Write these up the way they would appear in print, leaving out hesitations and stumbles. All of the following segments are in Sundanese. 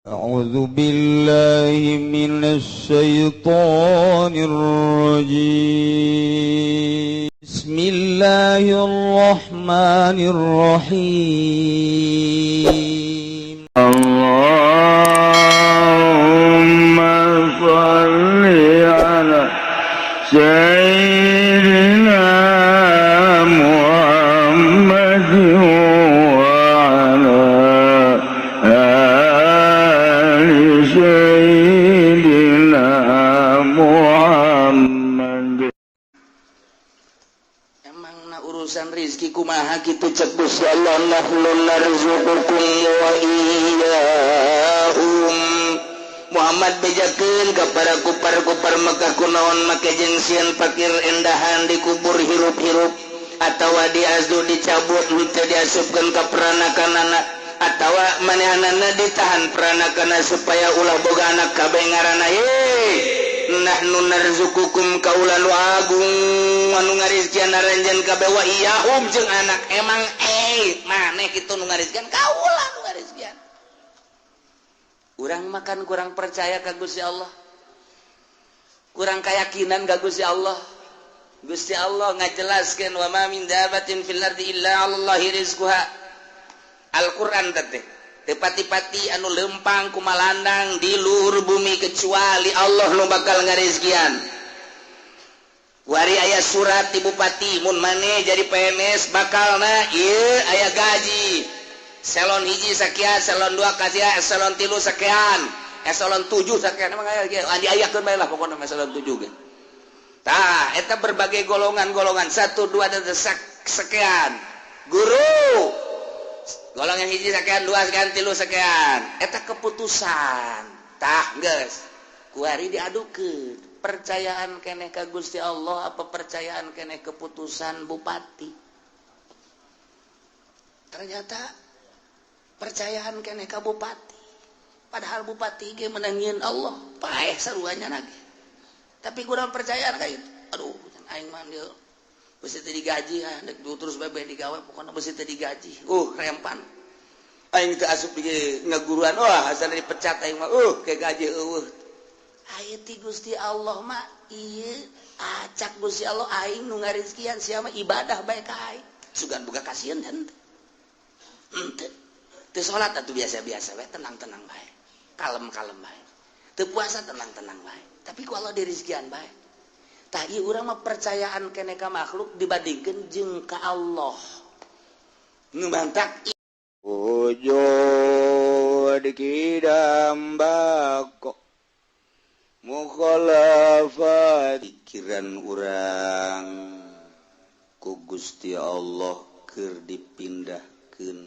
أعوذ بالله من الشيطان الرجيم بسم الله الرحمن الرحيم اللهم صل على سيدنا محمد وعلى آل سيدنا محمد. Emangna urusan rizki kumaha kitu cek Gusti Allah, nahnu narzuqukum wa iyyahum. Muhammad bejakeun ka para kupar-kupar Mekah kunaon make jeung sieun fakir endahan dikubur hirup-hirup atawa diazdu dicabut henteu diasupkeun ka peranakanana atawa manehanana ditahan peranakana supaya ulah boga anak kabeh ngaranna nahnu narzuqukum kaula nu agung anu ngarizkian naranjeun kabeh wa iyyahum jeung anak. Emang maneh kitu nu ngarizkian kaula nu ngarizkian. Urang makan kurang percaya ka Gusti Allah, kurang keyakinan ka Gusti Allah. Gusti Allah ngajelaskeun wa ma min dabatin fil ardi illa 'alallahi rizquha. Al-Qur'an teh tepati-pati anu lempang kumalandang di luhur bumi kecuali Allah nu bakal ngarizkian. Wari aya surat ti bupati mun maneh jadi PNS bakalna ieu aya gaji. Eselon hiji sakian, eselon 2 kasia, eselon 3 sakian, eselon 7 sakian. Emang aya ge diayakeun bae lah pokona eselon 7 ge. Tah, eta berbagai golongan-golongan 1 2 dan sekian. Guru golongan hiji sakian, 2 sakian, 3 sakian. Eta keputusan. Tah, geus. Kuari diadukeun. Percayaan keneh ka Gusti Allah apa percayaan keneh keputusan bupati? Ternyata percayaan keneh ka bupati. Padahal bupati ge menangieun Allah, paeh saruanya lagi. Tapi kurang percayaan ka itu. Aduh, aing mah dieu beusi teu digaji dek terus bebe digawe pokona beusi teu digaji. Rempan. Aing teu asup di ngaguruan, asal dipecat aing mah ke gaji eueuh. Aya ti Gusti Allah mah ieu acak Gusti Allah aing nu ngarizkian sia mah ibadah bae ka aing. Sugan buka kasieun henteu. Teu salat atuh biasa-biasa bae, tenang-tenang bae. Kalem-kalem bae. Teu puasa tenang-tenang bae. Tapi ku Allah dirizkian bae. Tah ieu urang mah percayaan keneh ka makhluk dibandingkeun jeung ka Allah. Nu mantak Ojo dikidam bako mukhalafat pikiran urang ku Gusti Allah keur dipindahkeun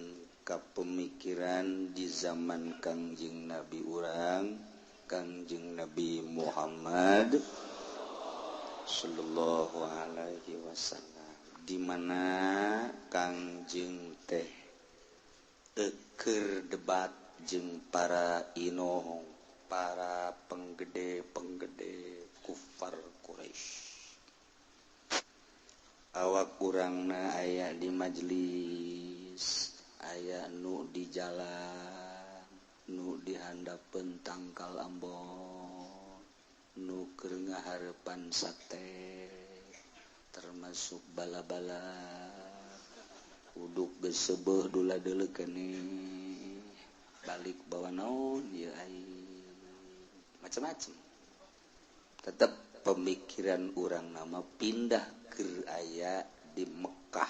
ka pemikiran di zaman Kangjeng Nabi urang, Kangjeng Nabi Muhammad sallallahu alaihi wasallam, di mana Kangjeng teh keur debat jeung para inohong, para penggede-penggede kufar Quraisy. Awak urangna aya di majelis, aya nu di jalan, nu di handapeun tangkal Ambon, nu keur ngahareupan sate, termasuk bala-bala uduk geus seubeuh dula-deuleuh keneh balik bawa naon ieu aing macam-macam. Tetep pemikiran urang nama pindah keur aya di Mekah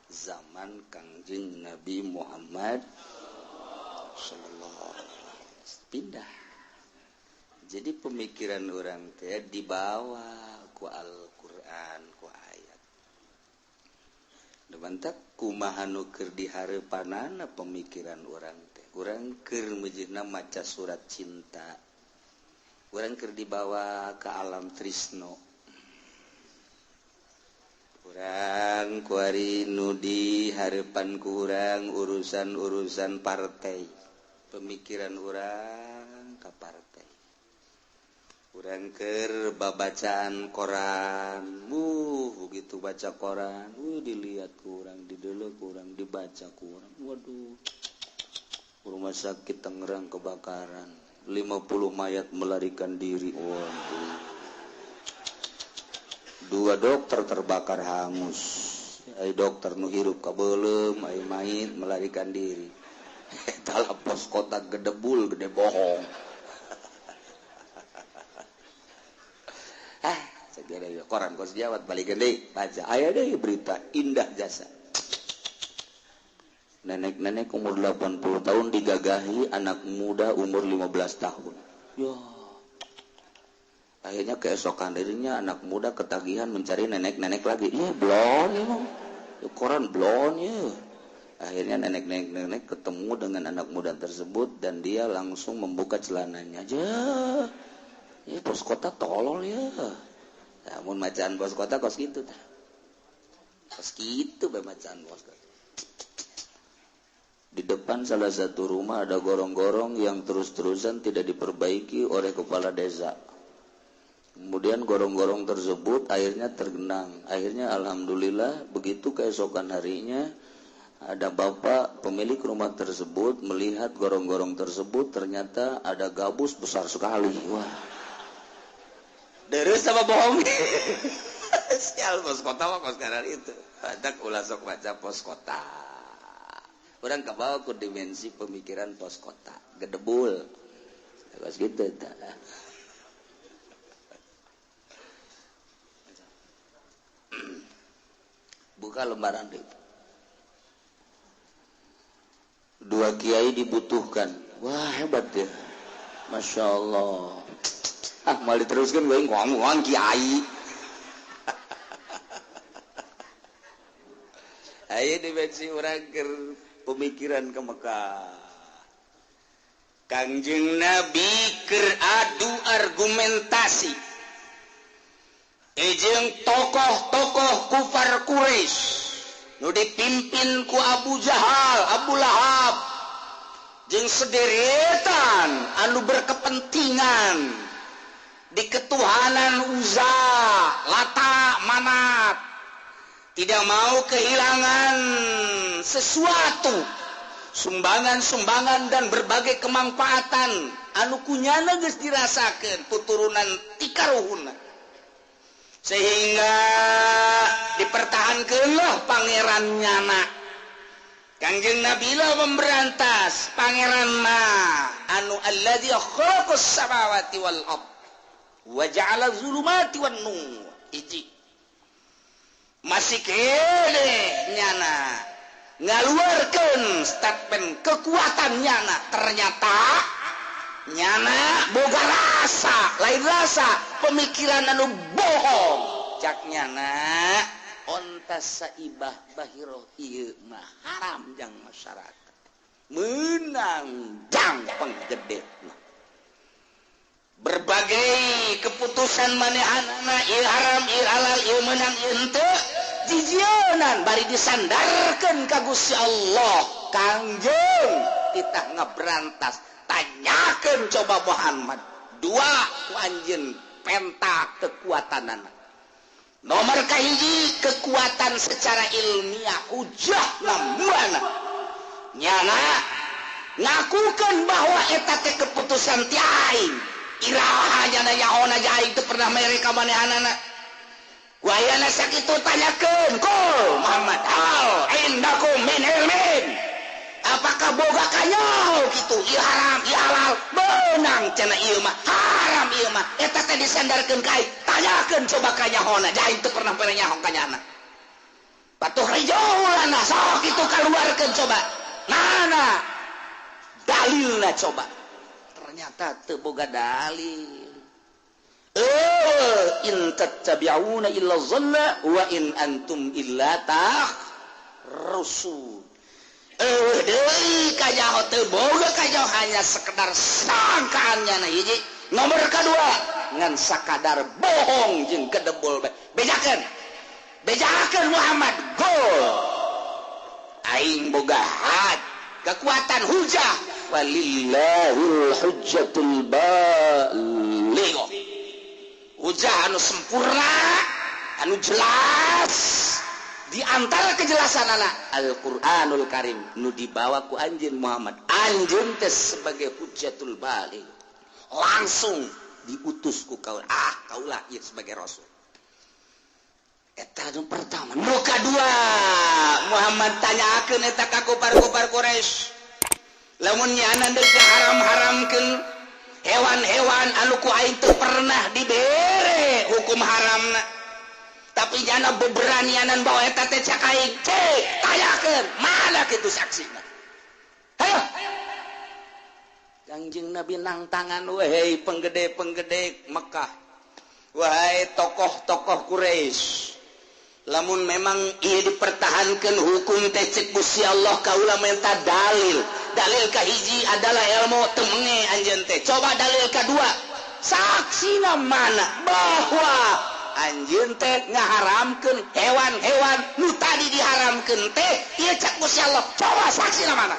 zaman Kangjeng Nabi Muhammad sallallahu alaihi wasallam pindah. Jadi pemikiran orang teh dibawa ku Al-Qur'an ku ayat. Demantak kumaha nu keur dihareupanana pemikiran orang teh. Urang keur meujeuhna maca surat cinta. Urang keur dibawa ke alam trisno. Urang kuari nu dihareupan ku urang urusan-urusan partai. Pemikiran urang ka partai. Urang keur babacaan koran, begitu baca koran, dilihat ku urang, didelok ku urang, dibaca ku urang. Waduh. Rumah sakit Tangerang kebakaran, 50 mayat melarikan diri. Waduh. 2 dokter terbakar hangus. Ai dokter nu hirup kabeulem, ai mayit melarikan diri. Tala pos kota gedebul, gede bohong. Segera ya koran kos jawat balik gede baca. Aya deui berita Indah Jasa. Nenek-nenek umur 80 tahun digagahi anak muda umur 15 tahun. Ya. Akhirnya keesokan dirinya anak muda ketagihan mencari nenek-nenek lagi. Ya blon ya. Koran blon ya. Akhirnya nenek-nenek ketemu dengan anak muda tersebut dan dia langsung membuka celananya aja. Ya bos kota tolol ya. Namun bacaan bos kota kos gitu dah. Kos gitu bacaan bos kota. Di depan salah satu rumah ada gorong-gorong yang terus-terusan tidak diperbaiki oleh kepala desa. Kemudian gorong-gorong tersebut akhirnya tergenang. Akhirnya alhamdulillah begitu keesokan harinya ada bapak pemilik rumah tersebut melihat gorong-gorong tersebut ternyata ada gabus besar sekali. Wah. Deres sama bohong. Sial pos kota mah kos kanan itu. Badak ulah sok baca pos kota. Orang kebawa ke dimensi pemikiran pos kota, gedebul, terus gitu. Buka lembaran itu. 2 kiai dibutuhkan. Wah hebat ya, masya Allah. Mau diteruskan gue ngomong kiai. Ayo dimensi orang ke pemikiran ke Mekah. Kangjeng Nabi keur adu argumentasi jeung tokoh-tokoh kufar Quraisy nu dipimpin ku Abu Jahal, Abu Lahab jeung sederetan anu berkepentingan di ketuhanan Uzza, Lata, Manat, tidak mau kehilangan sesuatu, sumbangan-sumbangan dan berbagai kemanfaatan anu kunyana geus dirasakeun puturunan tikaruhuna, sehingga dipertahankeunlah pangeran nyana. Kangjeng Nabi lah memberantas pangeran mah anu alladzi khalaqas samawati wal ard wa ja'ala zulumati wan nur. Iji masih kene nyana ngaluarkeun statement kekuatan nyana, ternyata nyana boga rasa lain rasa pemikiran anu bohong. Cak nyana ontas saibah bahiroh ieu mah haram jang masyarakat menang jang penggedetna. Berbagai keputusan manehanana ieu haram ieu halal ieu menang ieu henteu jijienan bari disandarkeun ka Gusti Allah. Kangjeng titah ngaberantas, tanyakeun coba Muhammad 2 ku anjeun penta kekuatanana. Nomor kahiji kekuatan secara ilmiah hujah namuana nyana ngakukeun bahwa eta teh keputusan ti aing. Irahanya na yaona jai itu pernah mereka manehanana. Wayana sakitu tanyakeun kul Muhammad hal indakum min ilmin. Apakah boga kanyaho kitu ieu haram ieu halal beunang cenah ieu mah haram ieu mah eta teh disandarkeun ka aing. Tanyakeun coba kanyahona jai itu pernah nyaho kanyana. Patuh rijaulana sok kitu kaluarkeun coba. Mana dalilna coba. Ternyata teu boga dalil. In tattabi'una illa dhanna wa in antum illa takhrusun. Deui kanyaho teu boga kanyaho hanya sekedar sangkaannya na hiji. Nomor kedua ngan sakadar bohong jeung gedebul. Bejakeun Muhammad gol. Aing boga kekuatan hujah walillahil hujjatul baligh. Hujah anu sempurna, anu jelas. Di antara kejelasan anak Al-Qur'anul Karim nu dibawa ku anjeun Muhammad anjeun teh sebagai hujjatul baligh langsung diutus ku kaula kaulah ieu sebagai rasul eta nu pertama. Nu kadua Muhammad tanyakeun eta ka kufar-kufar Quraisy lamun nyana deuk haram-haramkeun hewan-hewan anu ku aing teu pernah dibere hukum haramna tapi nyana beberanianan bawa eta teh cak aing tanyakeun mana kitu saksina hayo Kangjeng Nabi nang tangan wahai penggede-penggede Mekah wahai tokoh-tokoh Quraisy lamun memang ieu dipertahankeun hukum teh cek Gusti Allah kaula minta dalil kahiji adalah ilmu temenge anjeun teh coba dalil kadua saksina mana bahwa anjeun teh ngaharamkeun hewan-hewan nu tadi diharamkeun teh ieu cek Gusti Allah coba saksina mana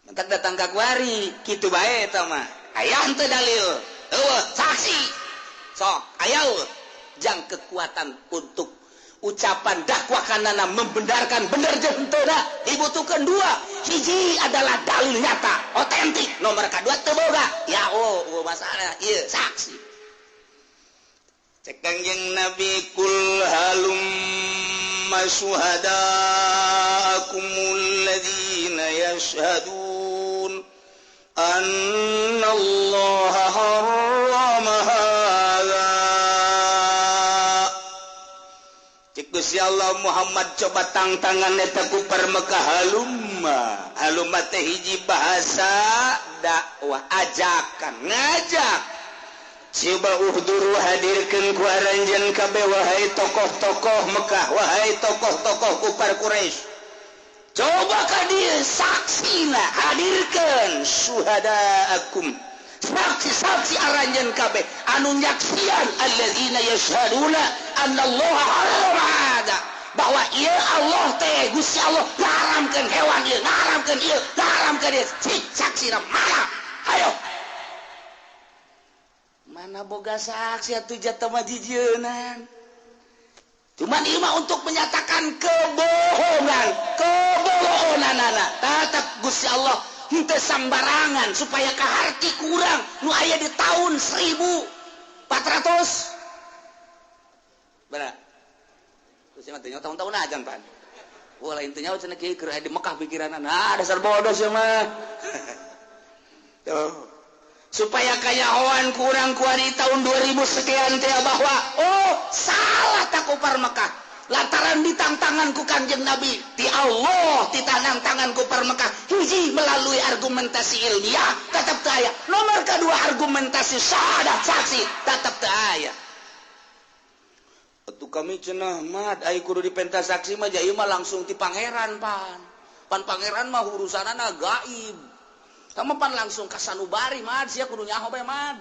mentak datang ka kuari kitu bae eta mah aya teu dalil eueuh saksi sok aya jang kekuatan untuk ucapan dakwah kanana membenarkan bener jeung henteu da dibutuhkeun dua hiji adalah dalil nyata otentik nomor kadua teu boga ya masalah ieu saksi cek Kangjeng Nabi kul halum syuhadaakumul ladzina yashhadun annallaha harrama hadza cek Gusti Allah Muhammad coba tangtangan eta ku Mekah halumma teh hiji bahasa dakwah ajakan ngajak coba uhduru hadirkeun ku aranjeun kabeh wahai tokoh-tokoh Mekah wahai tokoh-tokoh kufar Quraisy coba ka dieu saksina hadirkeun syuhadaakum saksi-saksi aranjeun kabeh anu nyaksian alladzina yashhaduna annallaha harrama hada bahwa ieu Allah teh Gusti Allah ngaharamkeun hewan ieu ngaharamkeun ieu ngaharamkeun ieu saksina mana ayo mana boga saksi atuh jata mah jijeunan cuman ieu mah untuk menyatakan kebohonganana tetap Gusti Allah henteu sambarangan supaya kaharti kurang nu aya di tahun 1400 bener terus mah teh tahun-tahun ajan pan wah lain teh nyawa cenah kieu keur aya di Mekah pikiranna dasar bodoh sia mah tuh supaya kayahoan kurang kuari tahun 2000 sekian teh bahwa salah tak kufar Mekah lantaran ditangtangan ku Kanjeng Nabi di Allah ditanang tangan kufar Mekah hiji melalui argumentasi ilmiah tetap teu aya nomor kedua argumentasi syahadat saksi tetap teu aya atuh kami cenah mad ai kudu dipentas saksi mah ieu mah langsung ti pangeran pan pangeran mah urusanana gaib kamu pan langsung ka sanubari mad sia kudu nyaho bae mad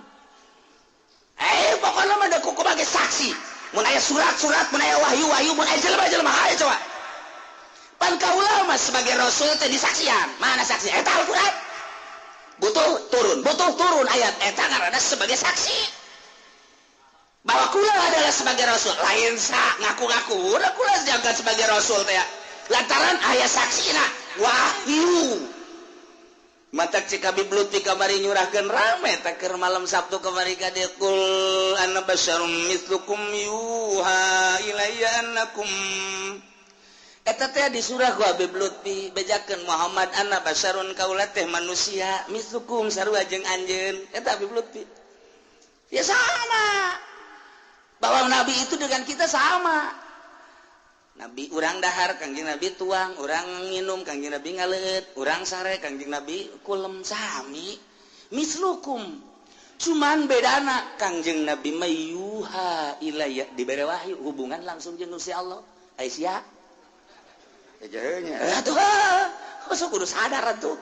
pokona mah da kuku bage saksi mun aya surat-surat mun aya wahyu-wahyu mun aya jelema-jelema ayo coba pan kaula mah sebagai rasul teh disaksian mana saksi eta Al-Qur'an butuh turun ayat eta ngaranna sebagai saksi bahwa kula adalah sebagai rasul lain ngaku-ngaku udah kula diangkat sebagai rasul teh lantaran aya saksina wahyu mata cik Habib Lutfi kamari nyurahkeun rame tak keur malam Sabtu kamari ka dieu kul ana basyarum mislukum yuha ilayya annakum eta teh disurah ku Habib Lutfi bejakeun Muhammad ana basyarun kaula teh manusia mislukum sarua jeung anjeun eta Habib Lutfi ya sama bahwa Nabi itu dengan kita sama Nabi urang dahar Kangjeng Nabi tuang urang nginum Kangjeng Nabi ngaleut urang sare Kangjeng Nabi kulem sami mislukum cuman bedana Kangjeng Nabi mayuha ilayya dibere wahyu hubungan langsung jeung Gusti Allah Aisyah ejeunya atuh kudu sadar atuh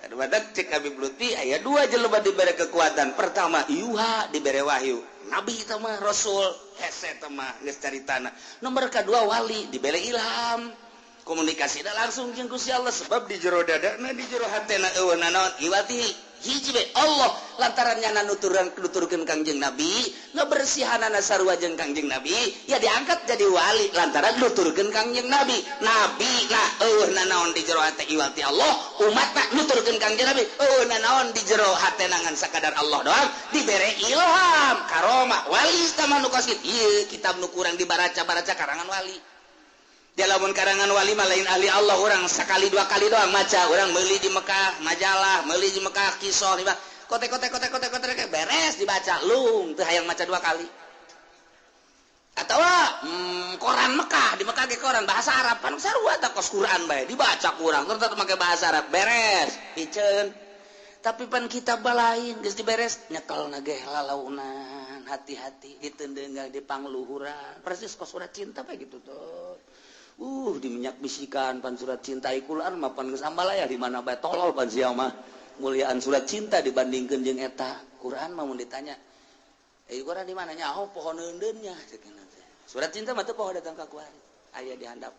badak cek Habib Lutfi aya dua jelema dibere kekuatan pertama yuha dibere wahyu Nabi itu mah Rasul hese itu mah geus caritana nomor kedua wali dibere ilham komunikasina langsung jeung Gusti Allah sebab di jero dadana di jero hatena eueunna naon iwati hiji we Allah lantarannya nuturkeun Kangjeng Nabi ngebersihanana sarua jeung Kangjeng Nabi ya diangkat jadi wali lantaran nuturkeun Kangjeng Nabi nah naon di jero hate iwati Allah umatna nuturkeun Kangjeng Nabi naon di jero hate nangan sakadar Allah doang dibere ilham karomah wali sama nu kosit ieu kitab nu kurang dibaraca karangan wali lamun karangan wali mah lain ahli Allah orang sekali dua kali doang maca orang meuli di Mekah majalah meuli di Mekah kisah kote beres dibaca lung teu hayang maca dua kali atau koran Mekah di Mekah ge koran bahasa Arab kan sarua ta kos Quran bae dibaca kurang terus make bahasa Arab beres piceun tapi pan kitab balain geus diberes nyekelna ge lalaunan hati-hati ditendeung di pangluhuran persis kos surat cinta bae gitu tuh diminyak bisikan pan surat cinta Quran mah pan geus ambalaya di mana bae tolol pan sia mah muliaan surat cinta dibandingkeun jeung eta Quran mah mun ditanya Quran di mana nya pohon eundeunnya surat cinta mah teu poho datang ka kuari aya di handap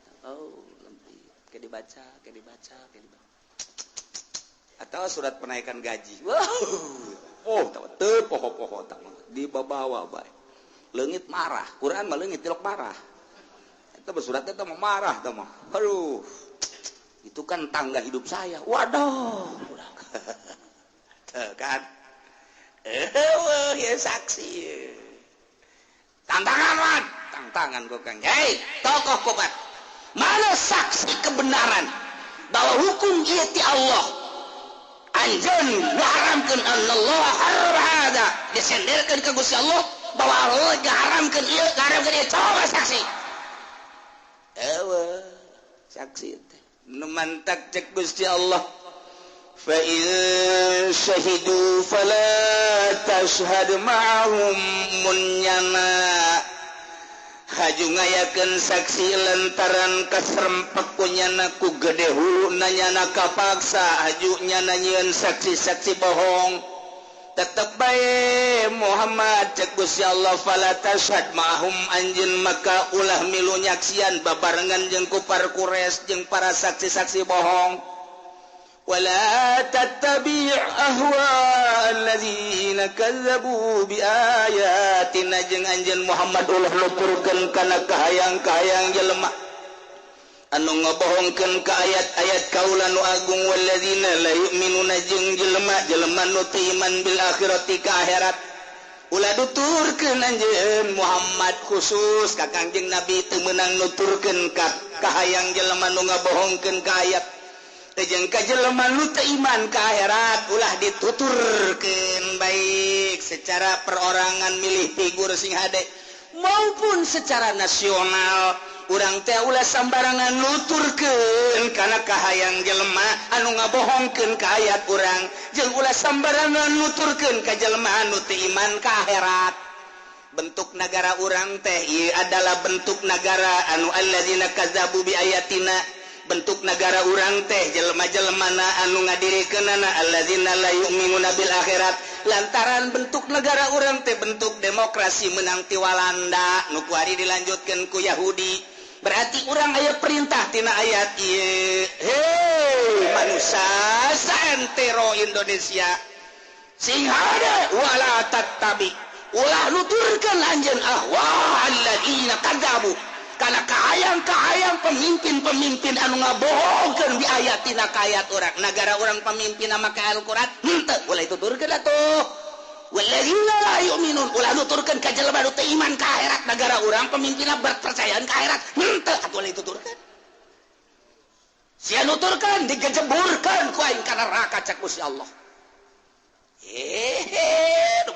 lempit ke dibaca atau surat penaikan gaji teu poho-poho tah dibawa bae leungit marah Quran mah leungit tilok marah suratnya itu mau marah tuh mah. Aduh. Itu kan tangga hidup saya. Waduh. Tuh kan. Ya saksi. Tantangan kok Kang. Hei, tokoh kobat. Mana saksi kebenaran bahwa hukum ieu ti Allah. Anjeun ngaharamkeun Allah harada disenderkeun ka Gusti Allah bahwa Allah ngaharamkeun ieu coba saksi. Saksi numantak cek Gusti Allah fa in syahidu fala tashhad ma'hum munyana haju ngayakeun saksi lantaran kasrempek kunyana ku gede hulu nanyana kapaksa haju nyana nyieun saksi-saksi bohong tetep bae Muhammad cek Gusti Allah fala tashhad ma'hum anjeun maka ulah milu nyaksian babarengan jeung kufar Quraisy jeung para saksi-saksi bohong wala tattabi' ahwa alladzina kazzabu bi ayatina jeung anjeun Muhammad ulah nuturkeun kana kahayang-kahayang jelema anu ngabohongkeun ka ayat-ayat kaula nu agung walladzina la yu'minuna jeung jelema nu teu iman bil akhirati ka akhirat ulah nuturkeun anjeun Muhammad khusus ka Kangjeng Nabi teu meunang nuturkeun ka kahayang jelema nu ngabohongkeun ka ayat jeung ka jelema nu teu iman ka akhirat ulah dituturkeun baik secara perorangan milih figur sing hade maupun secara nasional urang teh ulah sambarangan nuturkeun kana kahayang jelema anu ngabohongkeun ka ayat urang jeung ulah sambarangan nuturkeun ka jelema anu teu iman ka akhirat bentuk negara urang teh ieu adalah bentuk negara anu alladzina kazzabu bi ayatina bentuk negara urang teh jelema-jelemana anu ngadirikeunana alladzina la yu'minuna bil akhirat lantaran bentuk negara urang teh bentuk demokrasi menang ti Walanda nu kuari dilanjutkeun ku Yahudi berarti urang aya perintah tina ayat ieu hei manusia santero Indonesia sing hade wala tattabi ulah nuturkeun anjeun ahwa alladzina kadzabu kana kahayang-kahayang pemimpin-pemimpin anu ngabohongkeun di ayatina ka ayat urang negara urang pemimpinna make Al-Qur'an henteu ulah dituturkeun atuh walladzina la yu'minun ulah nuturkeun ka jelema nu teu iman ka akhirat negara urang pemimpinna berpercayaan ka akhirat henteu atuh ulah dituturkeun sia nuturkeun digejeburkeun ku aing kana neraka cek Gusti Allah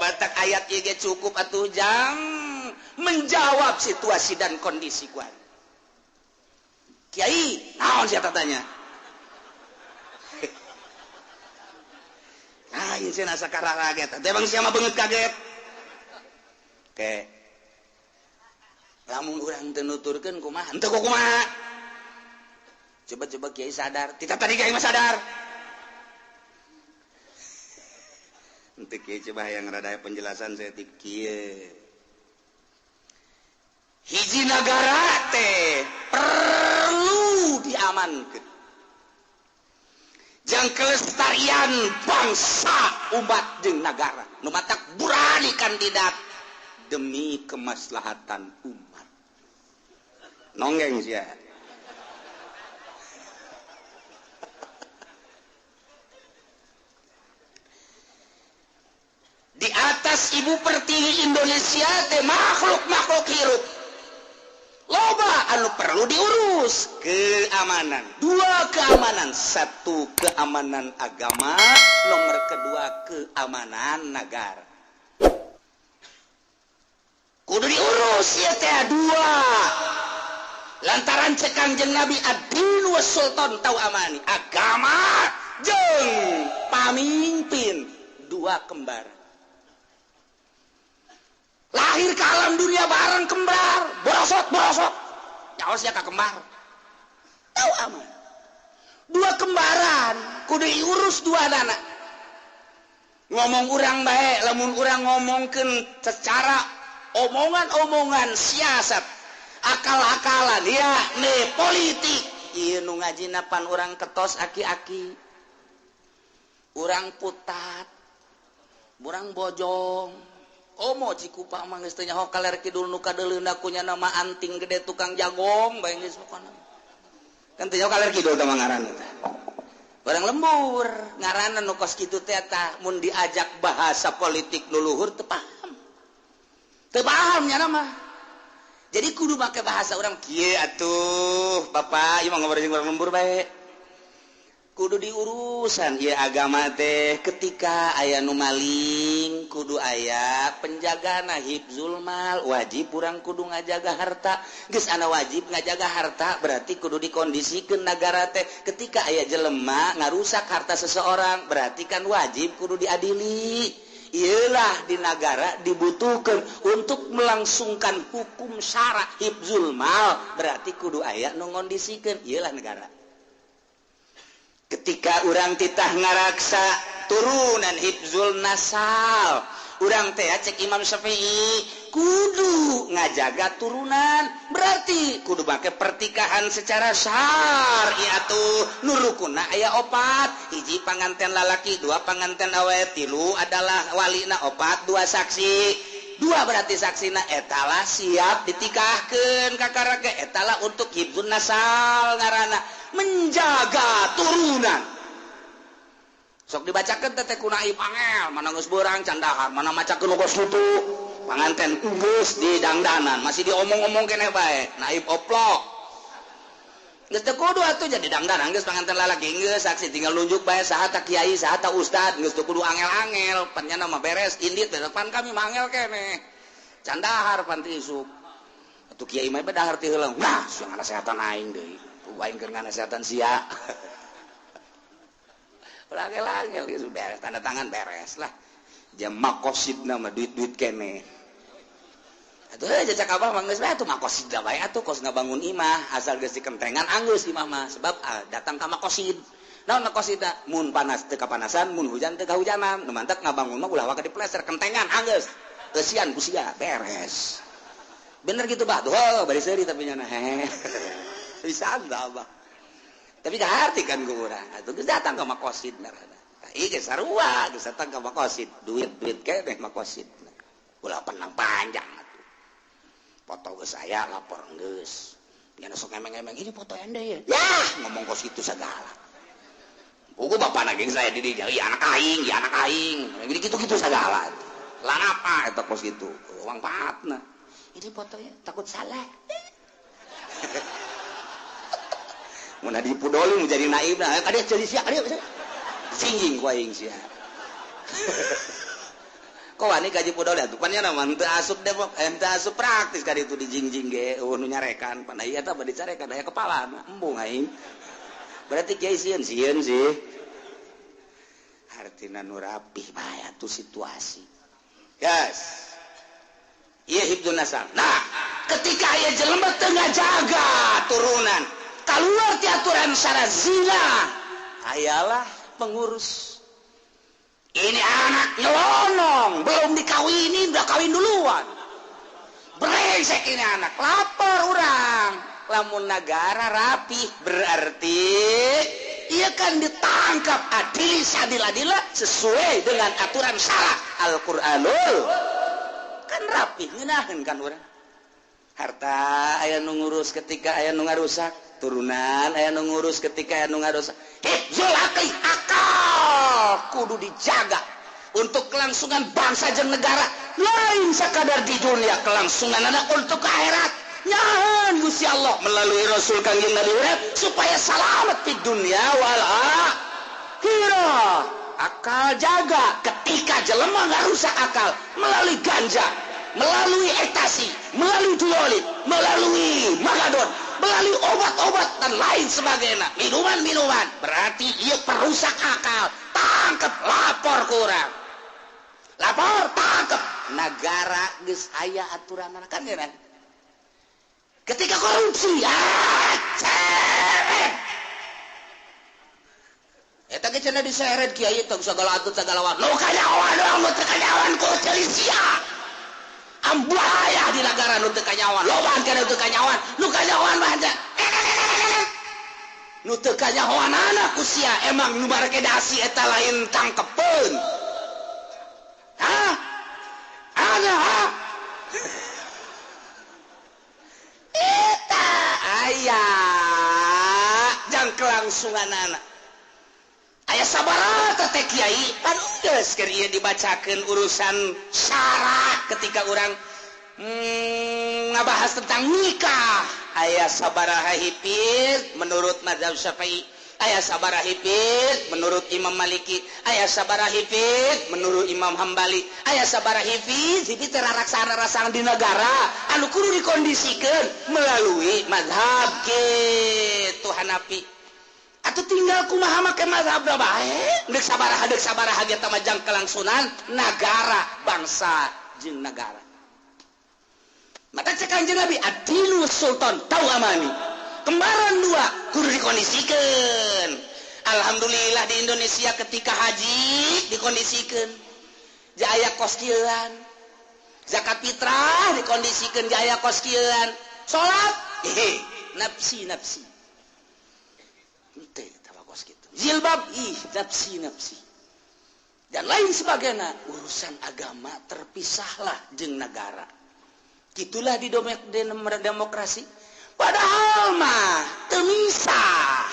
batak ayat ieu ge cukup atuh jang menjawab situasi dan kondisi kuat Kiai naon sia tanya ieu cenah sakara kaget teh bang sia mah beungeut kaget oke lamun urang teu nuturkeun kumaha henteu kumaha coba Kiai sadar tita tadi Kiai mah sadar henteu Kiai coba yang rada penjelasan saya ti kieu hiji negara teh perlu diamankeun yang kelestarian bangsa umat jeung negara nu matak burani kandidat demi kemaslahatan umat nonggeng sia di atas ibu pertiwi Indonesia teh makhluk hirup loba anu perlu diurus keamanan 2 keamanan 1 keamanan agama nomor 2 keamanan negara kudu diurus ya teh 2 lantaran cek Kangjeng Nabi ad-din was sultan tau amani agama jeung pamimpin 2 kembar lahir ke alam dunia bareng kembar borosot nyawas ya kembar tahu aman 2 kembaran kudu diurus 2 anak ngomong urang bae lamun urang ngomongkeun secara omongan siasat akal-akalan ya nih politik ieu nu ngajina pan urang ketos aki-aki urang putat urang bojong Omo cikupa mah geus teu nyaho kaler kidul nu kadeuleuna kunya nama anting gede tukang jagong bae geus pokona. Kan teu nyaho kaler kidul teh ngaranna. Barang lembur ngaranna nu kos kitu teh eta mun diajak bahasa politik nu luhur teu paham. Teu paham nya mah. Jadi kudu make bahasa urang kieu atuh Bapak ieu mah ngobrol jeung urang lembur bae. Kudu diurusan ya agama teh ketika aya nu maling kudu aya penjagana hifzul mal wajib urang kudu ngajaga harta geus ana wajib ngajaga harta berarti kudu dikondisikeun nagara teh ketika aya jelema ngarusak harta seseorang berarti kan wajib kudu diadili iyalah di negara dibutuhkan untuk melangsungkan hukum syara hifzul mal berarti kudu aya nu ngondisikeun iyalah negara ketika urang titah ngaraksa turunan hifzul nasal urang teh cek Imam Syafi'i kudu ngajaga turunan berarti kudu make pertikahan secara syar'i atuh nu rukunna aya 4 hiji panganten lalaki 2 panganten awewe 3 adalah walina 4 2 saksi 2 berarti saksina etalah siap ditikahkeun kakaraga etalah untuk hifzun nasal ngaranna menjaga turunan sok dibacakeun teh ku naib angel mana geus beurang candahar mana macakeun kos tutu panganten geus didangdanan masih diomong-omong keneh bae naib oplok geus teu kudu atuh jadi dangdanan geus panganten lalaki geus saksi tinggal nunjuk bae saha ta kiai saha ta ustad geus teu kudu angel-angel panjana mah beres indit depan kami mah angel keneh candahar panti isuk atuh kiai mah bedahar ti heula nah sing nasehatan aing deui aing keur nganasehatan sia langel-langel geus beres tanda tangan beres lah jam makosidna mah duit-duit keneh atuh cacak abah mah geus bae atuh makosid da bae atuh kos ngabangun imah asal geus dikentengan anggeus imah mah sebab datang ka makosid naon makosidna mun panas teu kapanasan mun hujan teu kahujanan nu mantep ngabangun mah ulah wae dipleser kentengan anggeus eusian ku sia beres bener gitu bah tuh bari seuri tapi nya hehe bisa abah tapi diharti kan gue urang atuh geus datang ka makosid narana ieu geus sarua geus datang ka makosid duit-duit keneh makosid ulah penang panjang atuh foto geus aya lapor geus nya sok emeng-emeng ini foto ende ya ngomong kos itu segala buku bapana geng saya di dieu anak aing gini gitu-gitu segala lan apa eta kos itu uang patna ini fotonya takut salah mun di pudoli mau jadi naib nah kadek jadi sia kadek singging ku aing sia kok wani gaji pudoli atuh pan nya mah teu asup depok teu asup praktis ka ditu dijingjing ge nu nyarekan pan ieu eta bade carekan aya kepala embung aing berarti kiai sieun sih artina nu rapih bae atuh situasi yes ieu hifdzun nasal nah ketika aya jelema teu ngajaga turunan keluar ti aturan syara zina ayalah pengurus ini anak nyelonong belum dikawinin udah kawin duluan brengsek ini anak lapor orang lamun negara rapi berarti ia kan ditangkap adil-adil sesuai dengan aturan syara Al-Qur'anul kan rapi ngeunaheun kan urang harta aya nu ngurus ketika aya nu ngarusak turunan aya nu ngurus ketika aya nu ngarusak hifzul aqli akal kudu dijaga untuk kelangsungan bangsa jeung negara lain sakadar di dunia kelangsungan anak untuk akhirat nyahan Gusti Allah melalui Rasul Kangjeng Nabi supaya selamat di dunia wal akhirah akal jaga ketika jelema ngarusak akal melalui ganja melalui ekstasi melalui duolid melalui magadon melalui obat-obat dan lain sebagainya minuman-minuman berarti ia perusak akal tangkep lapor kurang lapor tangkep negara geus aya aturan kan ya ketika korupsi eta ge cenah diseret kiai tong segala atut segala wan nu kanyawan doang nu teu kanyawan ku teu sia ambahaya di negara nu teu kanyawan lobaan kana teu kanyawan nu kanyawan mah nya nu teu kanyawan anak ku sia emang nu bareke dasi eta lain tangkepeun ada eta aya jang kelangsungan anak aya sabaraha teh kiai pan geus keur ieu dibacakeun urusan syara ketika urang ngabahas tentang nikah aya sabaraha hifz menurut mazhab Syafi'i aya sabaraha hifz menurut Imam Maliki aya sabaraha hifz menurut Imam Hambali aya sabaraha hifz teh raraksana-raraksana di negara anu kudu dikondisikeun melalui mazhab kitu Hanafi atuh tinggal kumaha make mazhab bae deuk sabaraha ge teh majang kelangsungan negara bangsa jeung negara maka cek Kanjeng Nabi adinu sultan tau amani kembaran dua kudu dikondisikeun alhamdulillah di Indonesia ketika haji dikondisikeun jaya kos kieuan zakat fitrah dikondisikeun jaya kos kieuan salat nafsi teh tabakos kitu jilbab nafsi dan lain sebagainya urusan agama terpisahlah jeung negara gitulah di demokrasi padahal mah teu misah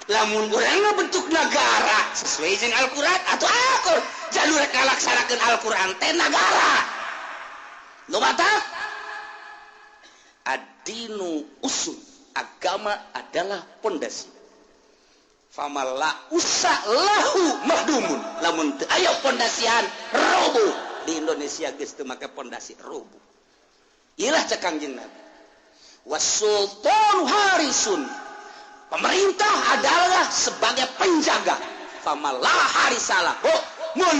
lamun urang bentuk negara sesuai jeung Al-Qur'an atau aku jalur ngalaksanakeun Al-Qur'an teh negara nu matak ad-dinu usul agama adalah pondasi famalla usalahu mahdumun lamun teu aya pondasian roboh di Indonesia geus teu make pondasi roboh iyalah cek Kangjeng Nabi wasultanu harisun pemerintah adalah sebagai penjaga famalla harisalah mun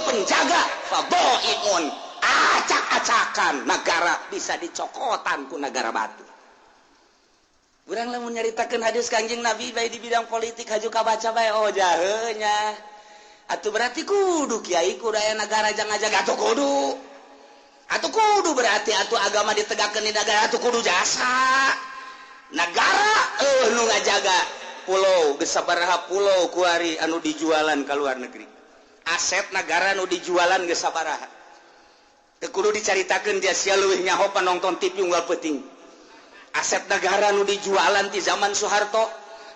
penjaga faboiun acak-acakan negara bisa dicokotan ku negara batu urang lamun nyaritakeun hadis Kangjeng Nabi bae di bidang politik haju kabaca bae jahe nya atuh berarti kudu kiai kudu aya negara jang ngajaga atuh kudu berarti atuh agama ditegakkeun di negara atuh kudu jasa negara nu ngajaga pulau geus sabaraha pulau kuari anu dijualan ka luar negeri aset negara anu dijualan geus sabaraha teu kudu dicaritakeun dia sia leuwih nyaho panonton TV unggal peuting aset negara nu dijualan di zaman Soeharto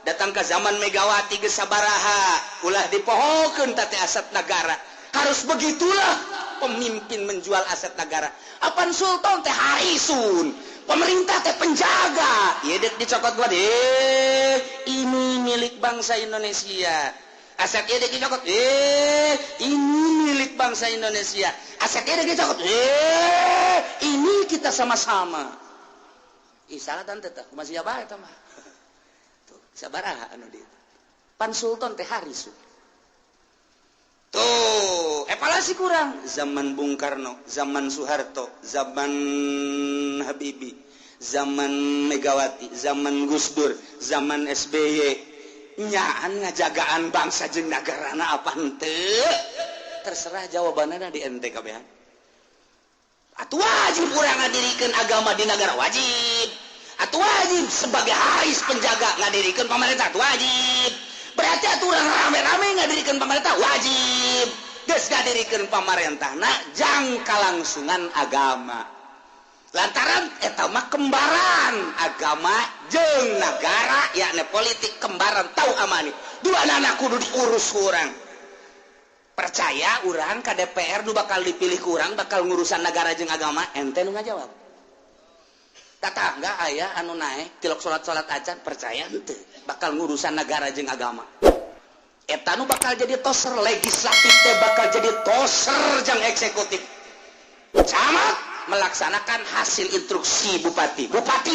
datang ke zaman Megawati geus sabaraha ulah dipohokeun teh aset negara harus begitulah pemimpin menjual aset negara apan sultan teh harisun pemerintah teh penjaga ieu deuk dicokot gua ini milik bangsa Indonesia aset ieu deuk dicokot ini milik bangsa Indonesia aset ieu deuk dicokot ini kita sama-sama salah tante teh masih apa eta mah tuh sabaraha anu dieu pan sultan teh harisun tuh evaluasi kurang zaman Bung Karno zaman Soeharto zaman Habibie zaman Megawati zaman Gus Dur zaman SBY nyaan ngajagaan bangsa jeung nagarana apa henteu terserah jawabanana di ente kabehan atuh wajib urang ngadirikeun agama di negara wajib atuh wajib sebagai haris penjaga ngadirikeun pemerintah atuh wajib berarti aturan rame-rame ngadirikan pemerintah wajib geus ngadirikan pemerintah jang kalangsungan agama lantaran eta mah kembaran agama jeung negara yakni politik kembaran tahu amani dua anak kudu diurus kurang percaya urang ka DPR nu bakal dipilih kurang bakal ngurusan negara jeung agama ente nu ngajawab tatangga aya anu naik tilok salat acan percaya henteu bakal ngurusan negara jeung agama eta nu bakal jadi toser legislatif teh bakal jadi toser jeung eksekutif camat melaksanakan hasil instruksi bupati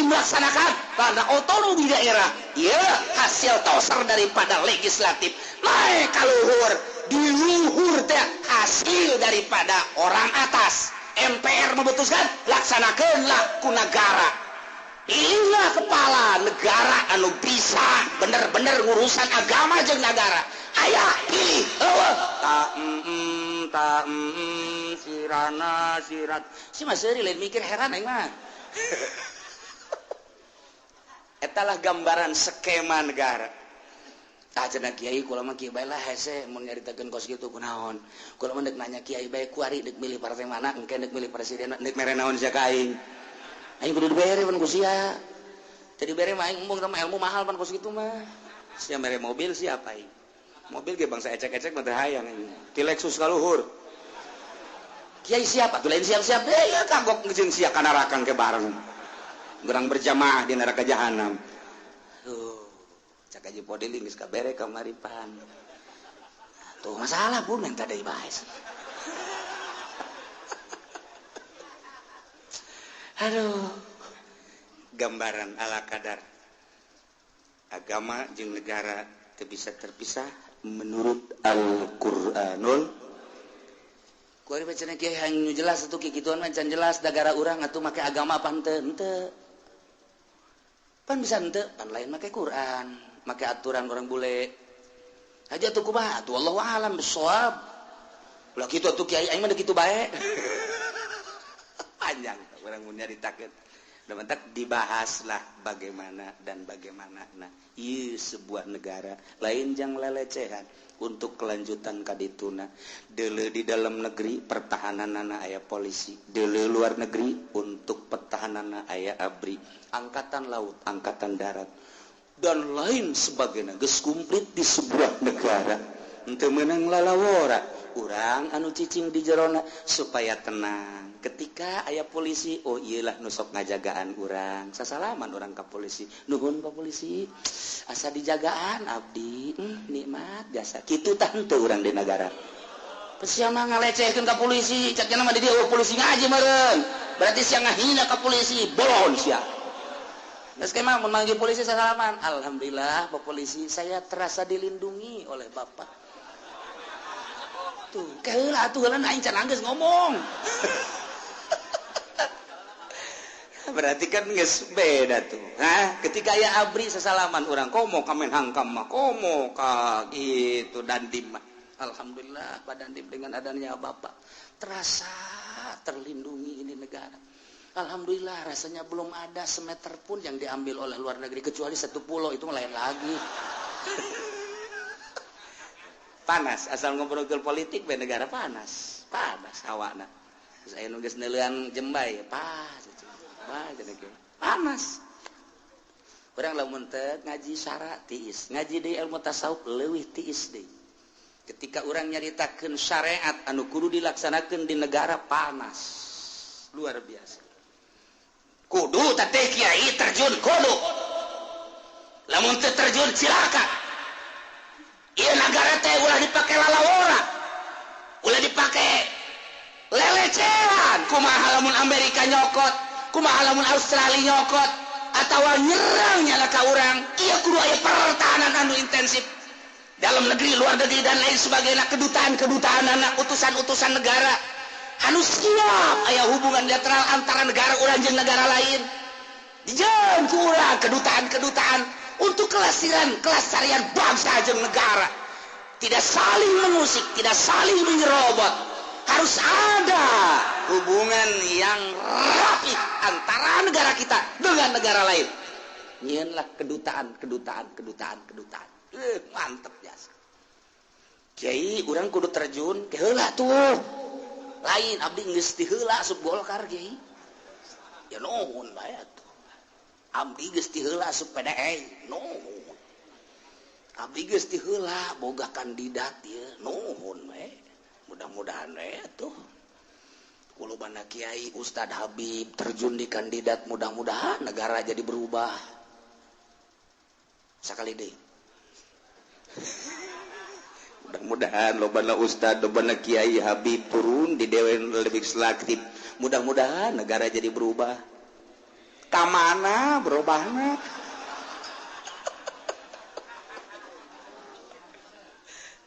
melaksanakan karena otonomi daerah ya hasil toser daripada legislatif naik ka luhur di luhur teh hasil daripada orang atas MPR memutuskan laksanakanlah ku negara inilah kepala negara anu bisa bener-bener ngurusan agama jeung negara aya pilih sirana sirat si mas seuri lain mikir heran aing mah etalah gambaran skema negara cenah kiai kula mah kieu bae lah hese mun nyaritakeun kos kitu kunaon kula mah deuk nanya kiai bae kuari deuk milih partai mana engke deuk milih presiden deuk mere naon sia ka aing kudu dibere pan ku sia jadi bere mah aing mung ilmu mahal pan kos kitu mah sia mere mobil siapa aing mobil ge bangsa ecek-ecek mah teu hayang ti Lexus ka luhur kiai siapa tuh lain siap-siap ya kagok jeung sia ka neraka ke bareng gerang berjamaah di neraka jahanam cak aja podeling geus kabere kamaripan tuh masalah pun minta deui bae aduh gambaran ala kadar agama jeung negara teu bisa terpisah menurut Al-Qur'anul kuari bacana kiai hanya jelas atuh kikituan mah can jelas negara urang atuh make agama apa henteu pan bisa henteu pan lain make Quran make aturan orang bule aja tuh kumaha atuh wallahu alam bisawab ulah kitu atuh kiai aing mah kitu bae panjang urang mun nyaritakeun da mentak dibahaslah bagaimana dan bagaimana nah ieu sebuah negara lain jang lelecehan untuk kelanjutan kadituna deuleu di dalam negeri pertahananna aya polisi deuleu luar negeri untuk pertahananna aya ABRI angkatan laut angkatan darat dan lain sebagainya geus komplit di sebuah negara henteu meunang lalawora urang anu cicing di jerona supaya tenang ketika aya polisi oh iyalah nu sok ngajagaan urang sasalaman urang ka polisi nuhun Pak polisi asa dijagaan abdi nikmat jasa kitu tah henteu urang di negara sia mah ngalecehkeun ka polisi cak cenah mah di dieu polisi ngaji meureun berarti sia ngahina ka polisi bolon sia geus kemah mun manggil polisi sasalaman alhamdulillah Pak polisi saya terasa dilindungi oleh Bapak tuh kaheula atuh heula aing can geus ngomong berarti kan geus beda tuh ketika aya ABRI sasalaman urang komo ka Menhankam mah komo ka gitu Dandim mah alhamdulillah Pak Dandim dengan adanya Bapak terasa terlindungi ini negara alhamdulillah rasanya belum ada semeter pun yang diambil oleh luar negeri kecuali satu pulau itu lain lagi panas asal ngobrol politik be negara panas hawana terus aya nu geus neulean jembai panas urang lamun teu ngaji syara tiis ngaji deui ilmu tasawuf leuwih tiis deui ketika urang nyaritakeun syariat anu kudu dilaksanakeun di negara panas luar biasa kudu teh kiai terjun kudu lamun teu terjun cilaka ieu negara teh ulah dipake lalawora ulah dipake lelecehan kumaha lamun Amerika nyokot kumaha lamun Australia nyokot atawa nyerang nyala ka urang ieu kudu aya pertahanan anu intensif dalam negeri luar negeri dan lain sebagainya kedutaan anak utusan-utusan negara anu siap aya hubungan bilateral antara negara urang jeung negara lain dijeun ku urang kedutaan untuk kelestarian bangsa jeung negara tidak saling mengusik tidak saling menyerobot harus ada hubungan yang rapi antara negara kita dengan negara lain. Nyianlah kedutaan. mantep jasa Kiai urang kudu terjun ke heula tuh lain abdi geus ti heula asup Golkar Kiai ya nuhun bae atuh abdi geus ti heula asup PDI nuhun abdi geus ti heula boga kandidat ieu nuhun bae mudah-mudahan bae atuh kulubana Kiai Ustad Habib terjun di kandidat mudah-mudahan negara jadi berubah sakali deui mudah-mudahan lobana Ustad lobana Kiai Habib turun di dewan lebih selektif mudah-mudahan negara jadi berubah kamana berubahna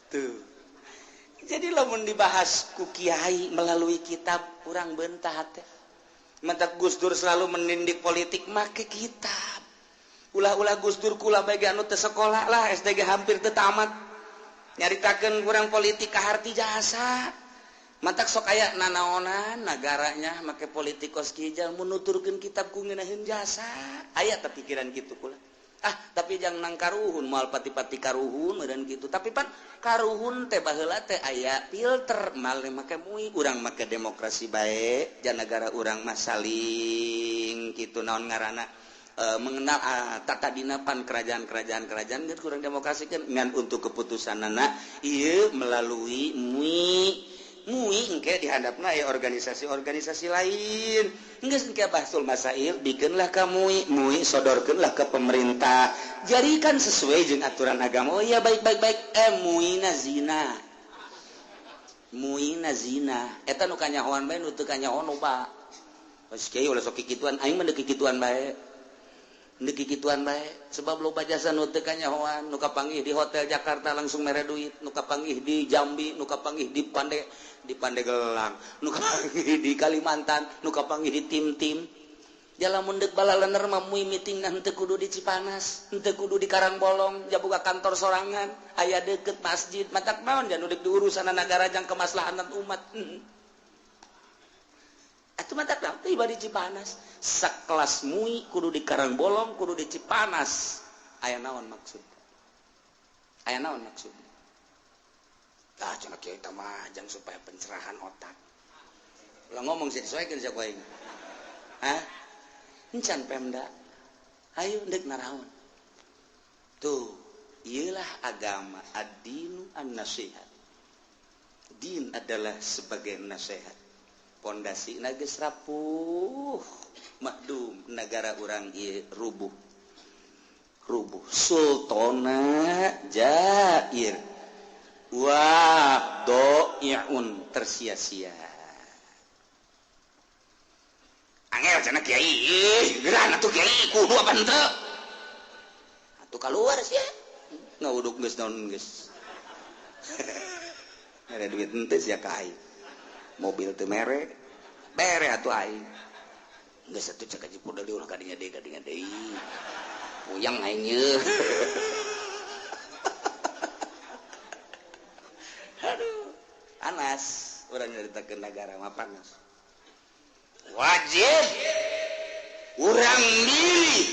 tuh jadi lamun dibahas ku Kiai melalui kitab kurang bentah teh mentak Gus Dur selalu menindik politik make kitab ulah-ulah Gus Dur kula bagi anu teu sekolah lah SDG hampir teu tamat nyaritakeun kurang politik kaharti jasa mantak sok aya nanaonan nagaranya make politikos kijal menuturkeun kitab ku ngeunaheun jasa aya teh pikiran kitu kula tapi jangan nang karuhun moal pati-pati karuhun meureun kitu tapi pan karuhun teh baheula teh aya filter mal make mui urang make demokrasi bae jan negara urang mah saling kitu naon ngaranna mengenal tata dinapan kerajaan gitu kurang demokrasi kan ngan untuk keputusan anak iya melalui mui engke dihadapna ya organisasi lain geus engke bahsul masail bikinlah ka mui sodorkeunlah ke pemerintah jadikan sesuai jeung aturan agama oh iya baik muina zina eta nu kanyahoan bae nu teu kanyahoan loba geus kieu ulah sok kikituan aing mah deuk kikituan bae kituan baik sebab loba jasa nu teu kanyahoan nu kapanggih di hotel Jakarta langsung mere duit nu kapanggih di Jambi nu kapanggih di Pandeglang nu kapanggih di Kalimantan nu kapanggih di tim jala mundek balalener mah mui meeting teu kudu di Cipanas teu kudu di Karangbolong jaboga kantor sorangan aya deukeut masjid matak naon jan udek diurusan negara jang kemaslahatan umat atuh matak naon tiba di Cipanas sakelas mui kudu di Karangbolong kudu di Cipanas aya naon maksud cenah kieu teh mah jang supaya pencerahan otak ulah ngomong sesuaikeun sia ku aing encan Pemda ayo ndek naraon tuh ieulah agama ad-dinu an-nasihat din adalah sebagai nasihat pondasina geus rapuh makdum negara urang ieu rubuh sultana jair wa do'iun tersia-sia angel cenah kiai geurana tuh kiai kudu apa henteu atuh kaluar sia ngauduk geus naon geus ada duit henteu sia ka aing mobil teu mere bere atuh aing geus atuh cek aja pudel ulah kadinya deui puyang aing ye aduh panas urang nyaritakeun negara mah panas wajib urang milih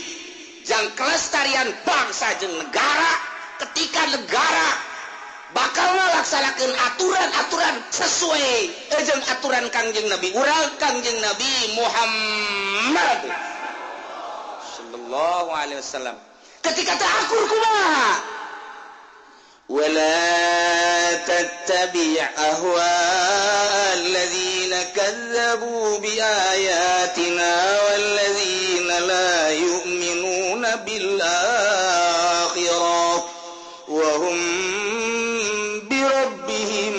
jang kelestarian bangsa jeung negara ketika negara bakal melaksanakan aturan-aturan sesuai jeung aturan Kangjeng Nabi urang Kangjeng Nabi Muhammad sallallahu alaihi wasallam ketika ta'akur kumaha wala tattabi' ahwa'al ladzina kazzabu bi ayatina wal ladzina la yu'minuna bil akhirah wa hum bi rabbihim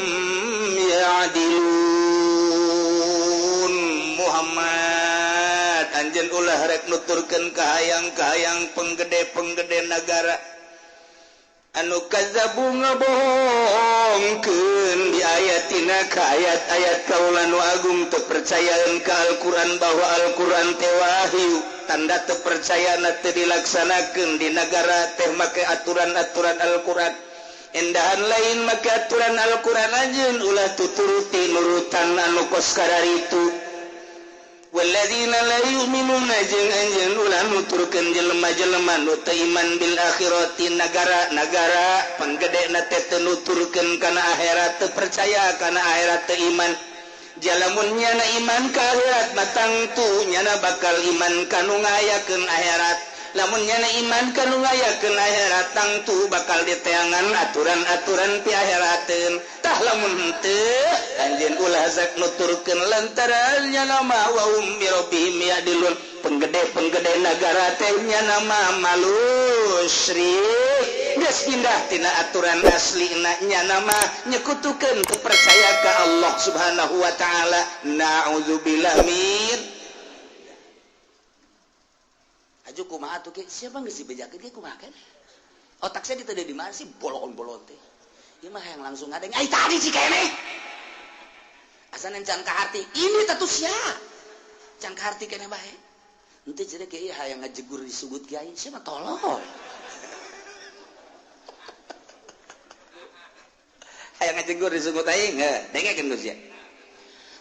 ya'dilun Muhammad anjeun ulah rek nuturkeun kahayang-kahayang penggede-penggede negara anu kazzabu ngabohongkeun di ayatina ka ayat-ayat kaula nu agung teu percayaan ka Al-Qur'an bahwa Al-Qur'an teh wahyu tanda teu percayana teu dilaksanakeun di negara teh make aturan-aturan Al-Qur'an endahan lain make aturan Al-Qur'an anjeun ulah tuturuti nurutan anu kos kadaritu walladzina la yu'minuna jeung anjeun ulah nuturkeun jelema-jelema nu teu iman bil akhirati nagara-nagara panggedena teh teu nuturkeun kana akhirat, teu percaya kana akhirat, teu iman. Jalamun nyana iman ka akhirat matangtu nyana bakal iman kanu ngayakeun akhirat. Lamun nyana iman kanu ngayakeun akhirat tangtu bakal diteangan aturan-aturan pi akhirateun. Tah lamun henteu anjeun ulah zak nuturkeun lantaran nyana mah wa hum bi rabbihim ya'dilun. Penggede negara teh nyana mah malusyrik. Geus pindah tina aturan aslina nyana mah nyekutukeun percaya ka Allah Subhanahu wa taala. Na'udzubillah min aju kumaha tuh ke siapa geus dibejakeun ge kumaha kan otak saya diteu di mana sih bolon-bolon teh ieu mah hayang langsung ngadeng ai tadi sih keneh asan can kaharti ini tatu sia can kaharti keneh bae henteu cenah kieu hayang ngajegur disugut kiai sia mah tolol hayang ngajegur disugut aing dengekeun geus ya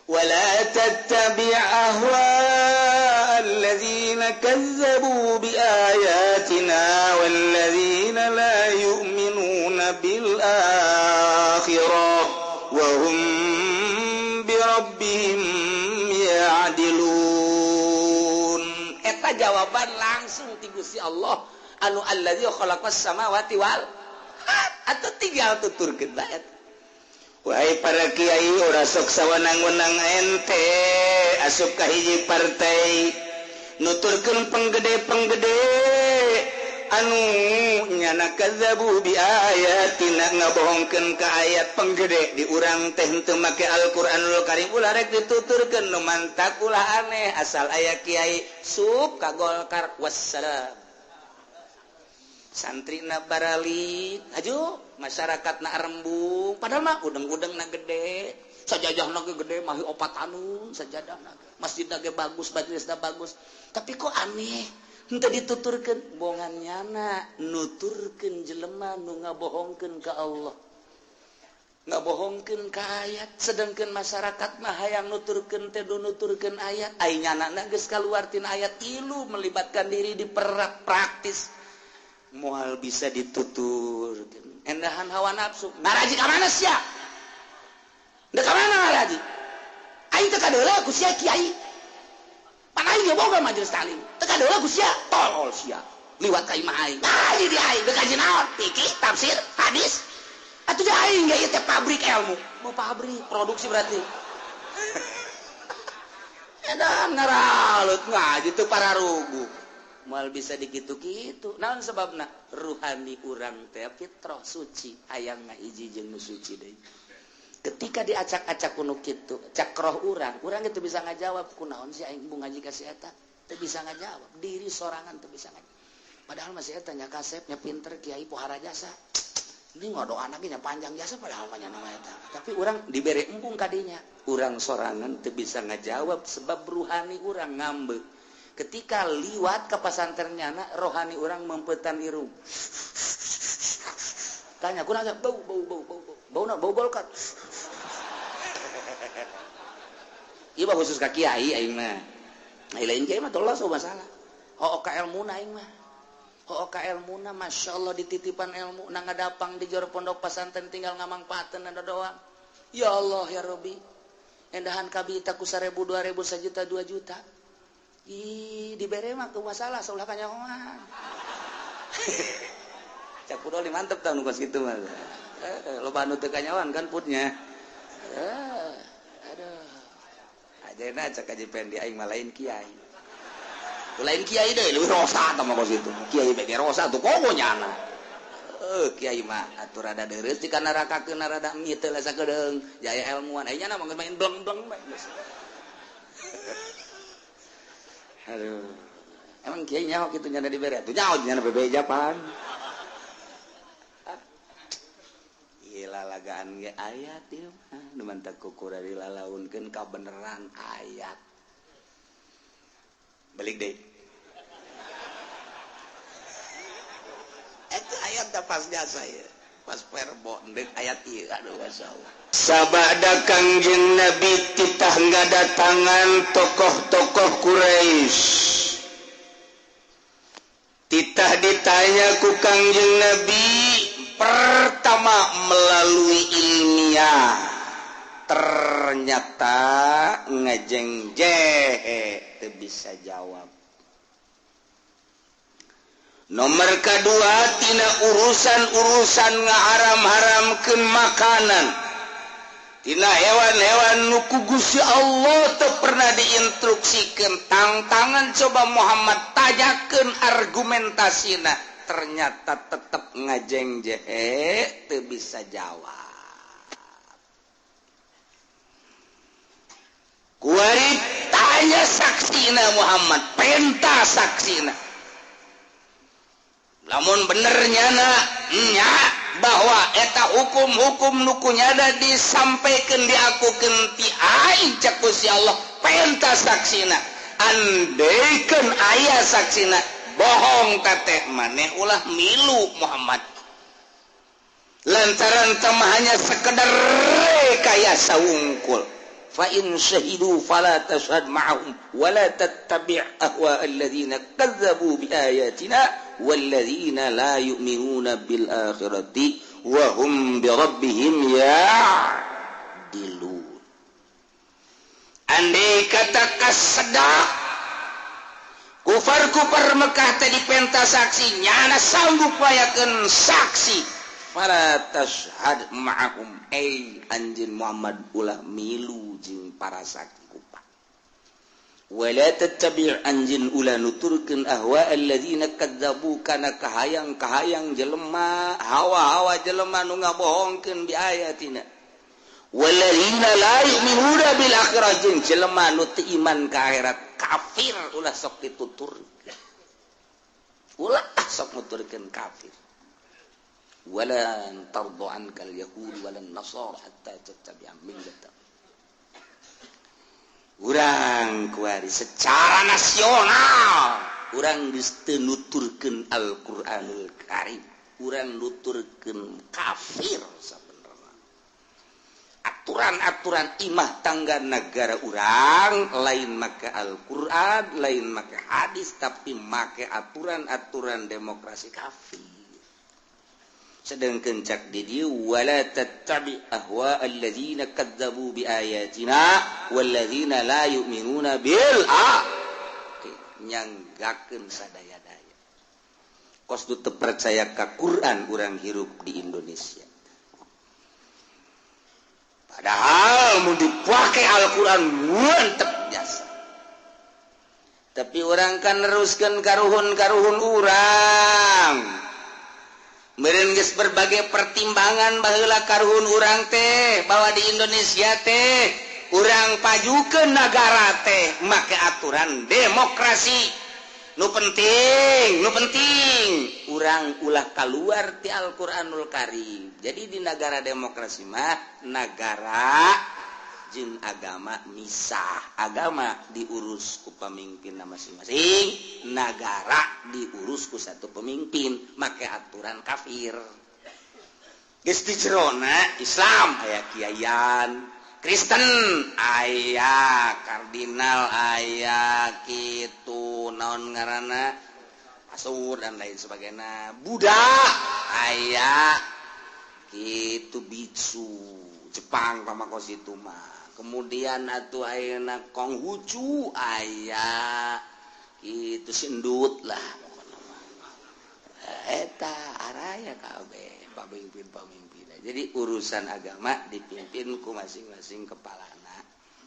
ولا تتبع أهواء الذين كذبوا بآياتنا والذين لا يؤمنون بالآخرة وهم بربهم يعدلون. Eta jawaban langsung ti Gusti Allah anu allazi khalaqas samawati wal atuh tinggal tuturkeun bae. Wahai para kiai ora sok sawenang-wenang ente asup ka hiji partai nuturkeun penggede-penggede anu nyana kadzabu bi ayatina ngabohongkeun ka ayat penggede di urang teh henteu make Al-Qur'anul Karim ulah rek dituturkeun nu mantak ulah aneh asal aya kiai sup ka Golkar wassalam santrina barali aju masyarakat na rembung padahal mah udeng-udeng na gede sajajah na gede mahi 4 anu sajadah na masjid na ge bagus majelisna bagus tapi kok aneh henteu dituturkeun bongannyana nuturkeun jelema nu ngabohongkeun ka Allah ngabohongkeun ka ayat sedengkeun masyarakat mah hayang nuturkeun teh nuturkeun ayat ai nyanana geus kaluar tina ayat ilu melibatkan diri di praktis moal bisa dituturkeun endahan hawa nafsu ngaraji ka mana sia da ka mana ngaraji aing teh kadeula ku sia kiai pan aing ge boga majelis taklim teh kadeula ku sia tolol sia liwat ka imah aing ngaji di aing da kaji naon fikih tafsir hadis atuh ge aing ge ieu teh pabrik ilmu mau pabrik produksi berarti edan ngaralut ngaji teu pararugu moal bisa dikitu-kitu naon sebabna ruhani urang teh fitrah suci hayang ngahiji jeung nu suci deui ketika diacak-acak kuno kitu cakroh urang kitu bisa ngajawab kunaon si aing ngaji ka si eta teu bisa ngajawab diri sorangan teu bisa ngajawab padahal masih eta nya kasep nya pinter kiai pohara jasa ini ngodoana ge nya panjang jasa padahal mah nya nama eta tapi urang dibere embung kadinya urang sorangan teu bisa ngajawab sebab ruhani urang ngambeuk ketika liwat ke pasantrennya rohani orang mempetan irung tanya kunaon bau Golkar ieu mah khusus ka kiai aing mah lain kiai mah tolong masalah hoo ka ilmuna aing mah hoo ka ilmuna masyaallah dititipan ilmu na ngadapang di jero pondok pasantren tinggal ngamangpaateun da doang ya Allah ya Rabbi endahan kabita ku 1000 2000 1 juta 2 juta dibere mah tuh masalah saulah kanyahoan cak kudoli mantep tah nu kos kitu mah loba anu teu kanyahoan kan putnya aduh ajeuna cak kaji pendi aing mah lain kiai deui leuwih rosa tah mah kos kitu kiai bege rosa tuh kogonyana kiai mah atuh rada deureus jika narakakeun rada miteu lah sakedeung jaya ilmuwan aya nya mah main bleng-bleng bae aduh emang kiai nyaho kitu nya dibere atuh nyaho nya bebe japan ieu lalagaan ge ayat ieu mah nu mantak kukur dari lalaunkeun kabeneran ayat balik deui eta ayat da pas jasa ya pas perbo ndek ayat ieu aduh masyaallah sabada kangjeng nabi ulah ngadatangan tokoh-tokoh Quraisy titah ditanya ku Kangjeng Nabi pertama melalui ilmiah ternyata ngajengjehe teu bisa jawab. Nomor kedua tina urusan-urusan ngaharam-haramkeun makanan tina hewan-hewan nu ku Gusti Allah teu pernah diinstruksikeun tantangan coba Muhammad tajakeun argumentasina ternyata tetep ngajengjehe teu bisa jawab. Kuari tanya saksina Muhammad perintah saksina lamun benernya nya bahwa eta hukum-hukum nukunya ada disampaikan diakukeun ti aing cek Gusti Allah perintah saksina andaikan aya saksina bohong teteh maneh ulah milu Muhammad lantaran tama hanya sekedar rekayasa wungkul fa in syahidu fala tashhad ma'ahum wa la tattabi' ahwa alladziina kadzdzabu bi ayatina walladzina la yu'minuna bil akhirati wa hum bi rabbihim ya'dilun. Andai kata kasedak kufar-kufar Mekah tadi penta saksi nyana sanggup wayakeun saksi para tashhad ma'ahum anjeun Muhammad ulah milu jeung para saksi kufar wala tattabi' anjeun ulah nuturkeun ahwa alladzina kadzdzabu kana kahayang-kahayang jelema hawa-hawa jelema nu ngabohongkeun bi ayatina walladzina la yu'minuna bil akhirah jeung jelema nu teu iman ka akhirat kafir ulah sok dituturkeun ulah sok nuturkeun kafir wala tardu ankal yahud wala nasara hatta tattabi'a millatahum. Urang kuari secara nasional urang geus teu nuturkeun Al-Qur'anul Karim urang nuturkeun kafir sabenerna aturan-aturan imah tangga negara urang lain make Al-Qur'an lain make hadis tapi make aturan-aturan demokrasi kafir. Sedangkan cak di dieu wala tattabi ahwa alladzina kadzdzabu bi ayatina walladzina la yu'minuna bil nyanggakeun sadaya-daya kos teu percaya ka Quran urang hirup di Indonesia padahal mun dipake Al-Quran mantep biasa tapi urang kan neruskeun karuhun-karuhun urang meureun geus berbagai pertimbangan baheula karuhun urang teh bahwa di Indonesia teh urang pajukeun nagara teh make aturan demokrasi nu penting urang ulah kaluar ti Al-Qur'anul Karim. Jadi di negara demokrasi mah negara jeung agama misah, agama diurus ku pamimpinna masing-masing, negara diurus ku satu pemimpin, make aturan kafir. Geus di jerona Islam aya kiayan, Kristen aya kardinal, aya kitu naon ngaranna pasur dan lain sebagainya. Buddha aya kitu biksu Jepang pamakosi itu mah. Kemudian atuh ayeuna Konghucu aya kitu sindut lah pokona mah. Eta araya kabeh pamimpin-pamimpin. Jadi urusan agama dipimpin ku masing-masing kepalana.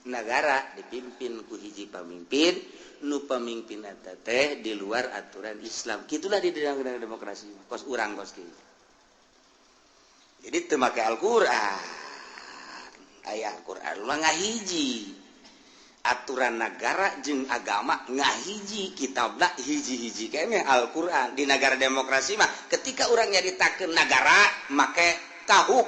Negara dipimpin ku hiji pamimpin, nu pamimpin eta teh di luar aturan Islam. Kitulah di dalam demokrasi. Kos urang kos kieu. Jadi teu make Al-Qur'an. Aya Al-Qur'an mah ngahiji. Aturan negara jeung agama ngahiji, kitabna hiji-hiji keneh Al-Qur'an. Di negara demokrasi mah ketika urang nyaritakeun negara make kahuk.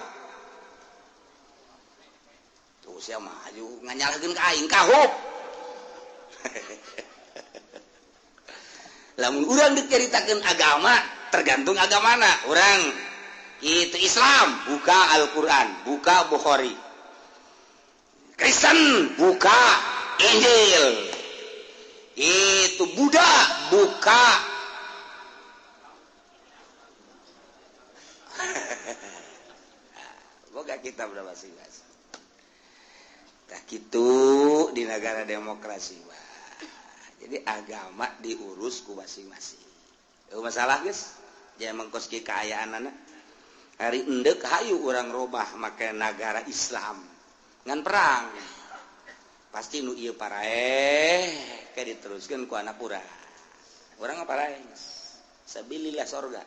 Tuh sia mah aju nganyalkeun ka aing kahuk. Lamun urang diceritakeun agama, tergantung agamana. Urang itu Islam, buka Al-Qur'an, buka Bukhari. Kristen buka Injil, itu Buddha buka boga kita berapa masing-masing. Nah gitu di negara demokrasi mah. Jadi agama diurus ku masing-masing. Masalah guys, jangan mengkoski keayaan anak. Hari endek hayu orang robah make negara Islam ngan perang. Pasti nu ieu paraeh ke diteruskeun ku anak urang. Urang paraeh. Sabilillah sorga.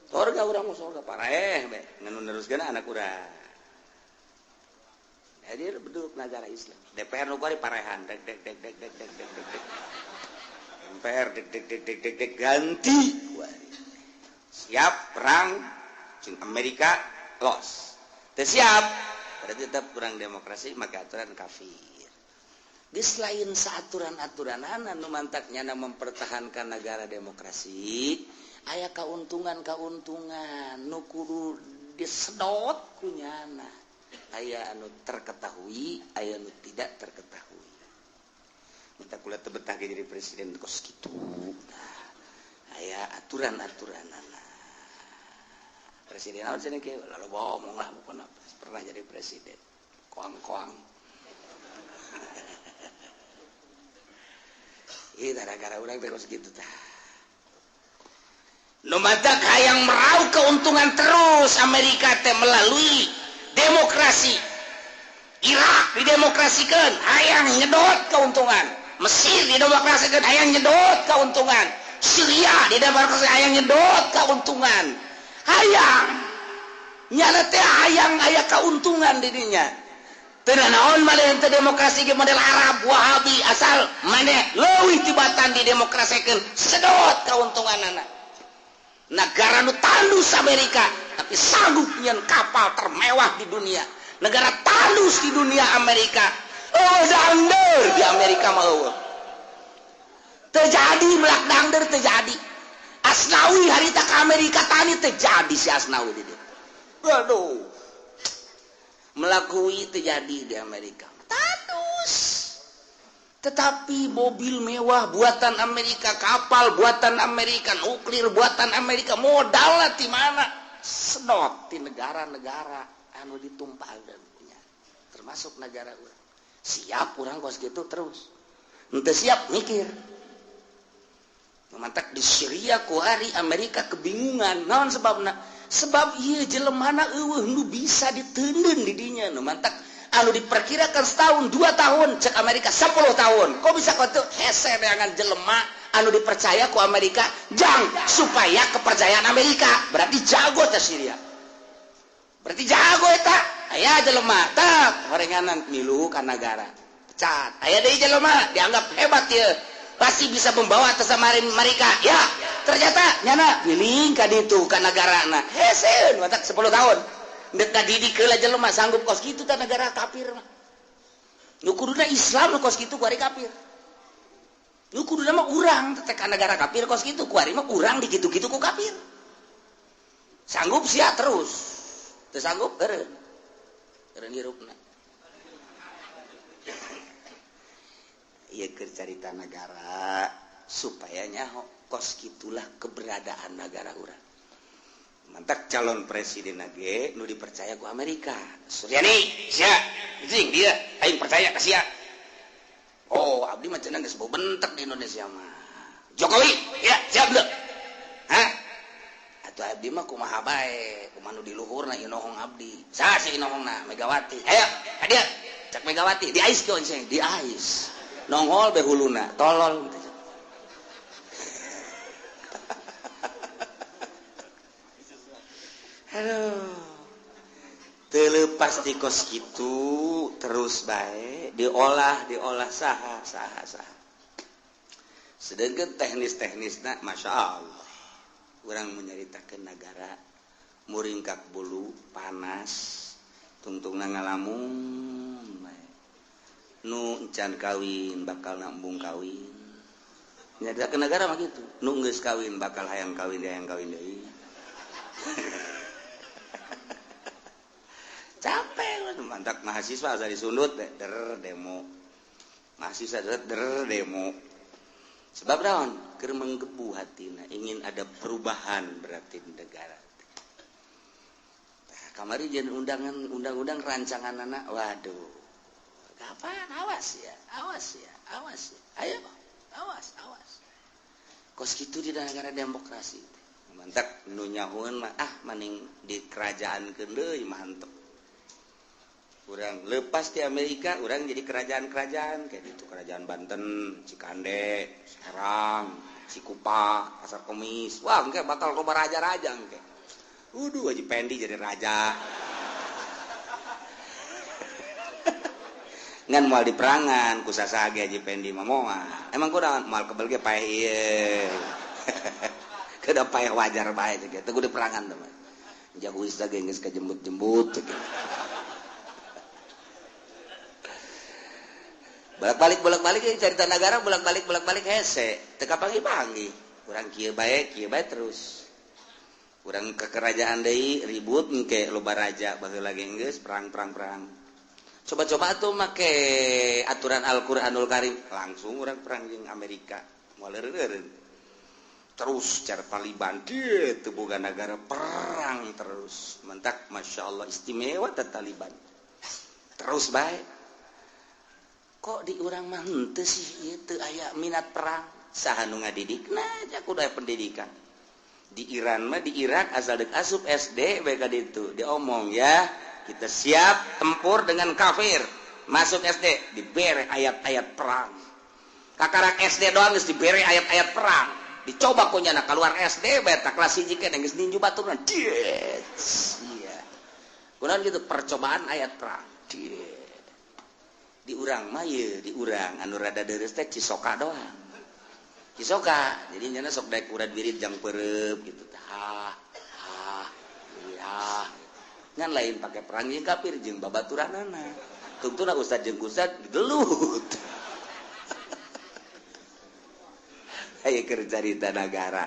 Sorga urang mau sorga paraeh be ngan neruskeun anak urang. Jadi beduk negara Islam. DPR nu kuari parehan dek dek dek dek dek dek dek dek. MPR dek dek dek dek dek dek ganti. Siap perang jeung Amerika los. Teu siap berarti tetap kurang demokrasi maka aturan kafir. Geus lain saaturan-aturanana nu mantaknya mempertahankan negara demokrasi, aya kauntungan-kauntungan nu kudu disedot kunyana. Aya anu terketahui, aya anu tidak terketahui. Minta kula teu betah jadi presiden kos kitu. Nah, aya aturan-aturanana. Presiden naon cenah kieu? Lalu ngomong lah pokona pernah jadi presiden. Koang-koang. Ieu gara-gara urang teh kos kitu tah. Nu matak hayang meraup keuntungan terus Amerika teh melalui demokrasi. Irak didemokrasikan hayang nyedot keuntungan. Mesir didemokrasikan hayang nyedot keuntungan. Syria didemokrasikan hayang nyedot keuntungan. Hayang nyana teh hayang aya keuntungan dirinya. Teu naon malih teh demokrasi ge model Arab Wahabi asal maneh leuwih tibatan didemokrasikeun sedot keuntunganana. Negara nu tandus Amerika tapi sanggup nyen kapal termewah di dunia. Negara tandus di dunia Amerika. Oh dangder di Amerika mah eueuh. Terjadi melak dangder terjadi. Asnawi harita ke Amerika tani terjadi si Asnawi di dia. Waduh. Melakui terjadi di Amerika. Tandus. Tetapi mobil mewah buatan Amerika, kapal buatan Amerika, nuklir buatan Amerika, modal di mana? Sedot di negara-negara anu ditumpahkeun punya. Termasuk negara urang. Siap urang kos gitu terus. Henteu siap mikir. Mantak di Syria ku hari Amerika kebingungan. Naon sebabna? Sebab ieu jelemana eueuh nu bisa diteundeun di dinya. Nu mantak anu diperkirakan setahun 2 tahun cek Amerika 10 tahun. Kok bisa kau tuh hese dengan jelema anu dipercaya ku Amerika jang supaya kepercayaan Amerika berarti jago teh Syria. Berarti jago eta. Aya jelema tak horenganan milu ka negara. Pecat. Aya deui jelema dianggap hebat ieu. Pasti bisa membawa atas mereka. Ya, ternyata nyana giling ka ditu ka negarana. Hese mantak 10 tahun. Dek didik heula jelema sanggup kos kitu teh negara kafir mah. Nu kuduna Islam nu kos kitu ku ari kafir. Nu kuduna mah urang teh ka negara kafir kos kitu ku ari mah urang dikitu-kitu ku kafir. Sanggup sia terus. Teu sanggup eureun. Eureun hirupna. Ieu keur carita negara supaya nyaho kos kitulah keberadaan negara urang. Mantak calon presiden ge nu dipercaya ku Amerika. Suryani, sia, jeung dia aing percaya ka sia. Oh, abdi mah cenah geus bentek di Indonesia mah. Jokowi, ya, siap deh. Hah? Atuh abdi mah kumaha bae, kumaha nu di luhurna ieu nohong abdi. Saha si nohongna? Megawati. Ayo, hadiah. Cak Megawati, di ais keun sih, di ais. Nongol be huluna, tolol. Aduh. Terlepas di kos gitu terus baik diolah saha. Sedangkan teknis-teknisna masya Allah. Orang menyeritakan negara muringkak bulu panas, tungtungna ngalamun. Nu encan kawin bakal nambung kawin. Nyeritakan negara mah gitu. Nu geus kawin bakal hayang kawin deui. Capek mantap mahasiswa dari sundut demo mahasiswa demo sebab naon keur menggebu hatina ingin ada perubahan berarti di negara. Kamari jeung undang-undang rancangan anak waduh kapan awas ya ayo awas kos kitu di negara demokrasi mantap nu nyahoeun mah maning di kerajaan deui mantep. Urang lepas di Amerika, urang jadi kerajaan-kerajaan kayak gitu, kerajaan Banten, Cikande, Serang, Cikupa, Pasar Kemis. Wah, engke bakal loba raja-raja engke. Haji Pendi jadi raja. Ngan moal di perangan ku sasage Haji Pendi mah moal. Emang kunaon moal kebel ge paeh ieu. Kada paeh wajar bae gitu. Teu di perangan teh mah. Jago isa ge geus kajembut-jembut gitu. bolak-balik cerita negara bolak-balik hese teu kapanggih-panggih urang kieu bae terus urang ke kerajaan deui ribut engke loba raja baheula ge geus perang coba tuh make aturan Al-Qur'anul Karim langsung urang perang jeung Amerika moal eureun terus cara Taliban kieu boga negara perang terus mentak masyaallah istimewa teh Taliban terus bae kok di urang mah henteu sih ieu teu aya minat perang saha nu ngadidikna aja kudu aya pendidikan di Iran mah di Irak asal deuk asup SD bae ka ditu diomong ya kita siap tempur dengan kafir masuk SD dibere ayat-ayat perang kakarak SD doang geus dibere ayat-ayat perang dicoba kunyana keluar SD bae ta kelas 1 keneh geus ninju baturna iya kunaon gitu percobaan ayat perang di urang mah ye di urang anu rada deres teh cisoka doang cisoka jadi nyana sok daek urad wirid jang peureup gitu ngan lain pakai perang jeung kafir jeung babaturanana tuntuna ustad jeung ustad gelut aya keur carita negara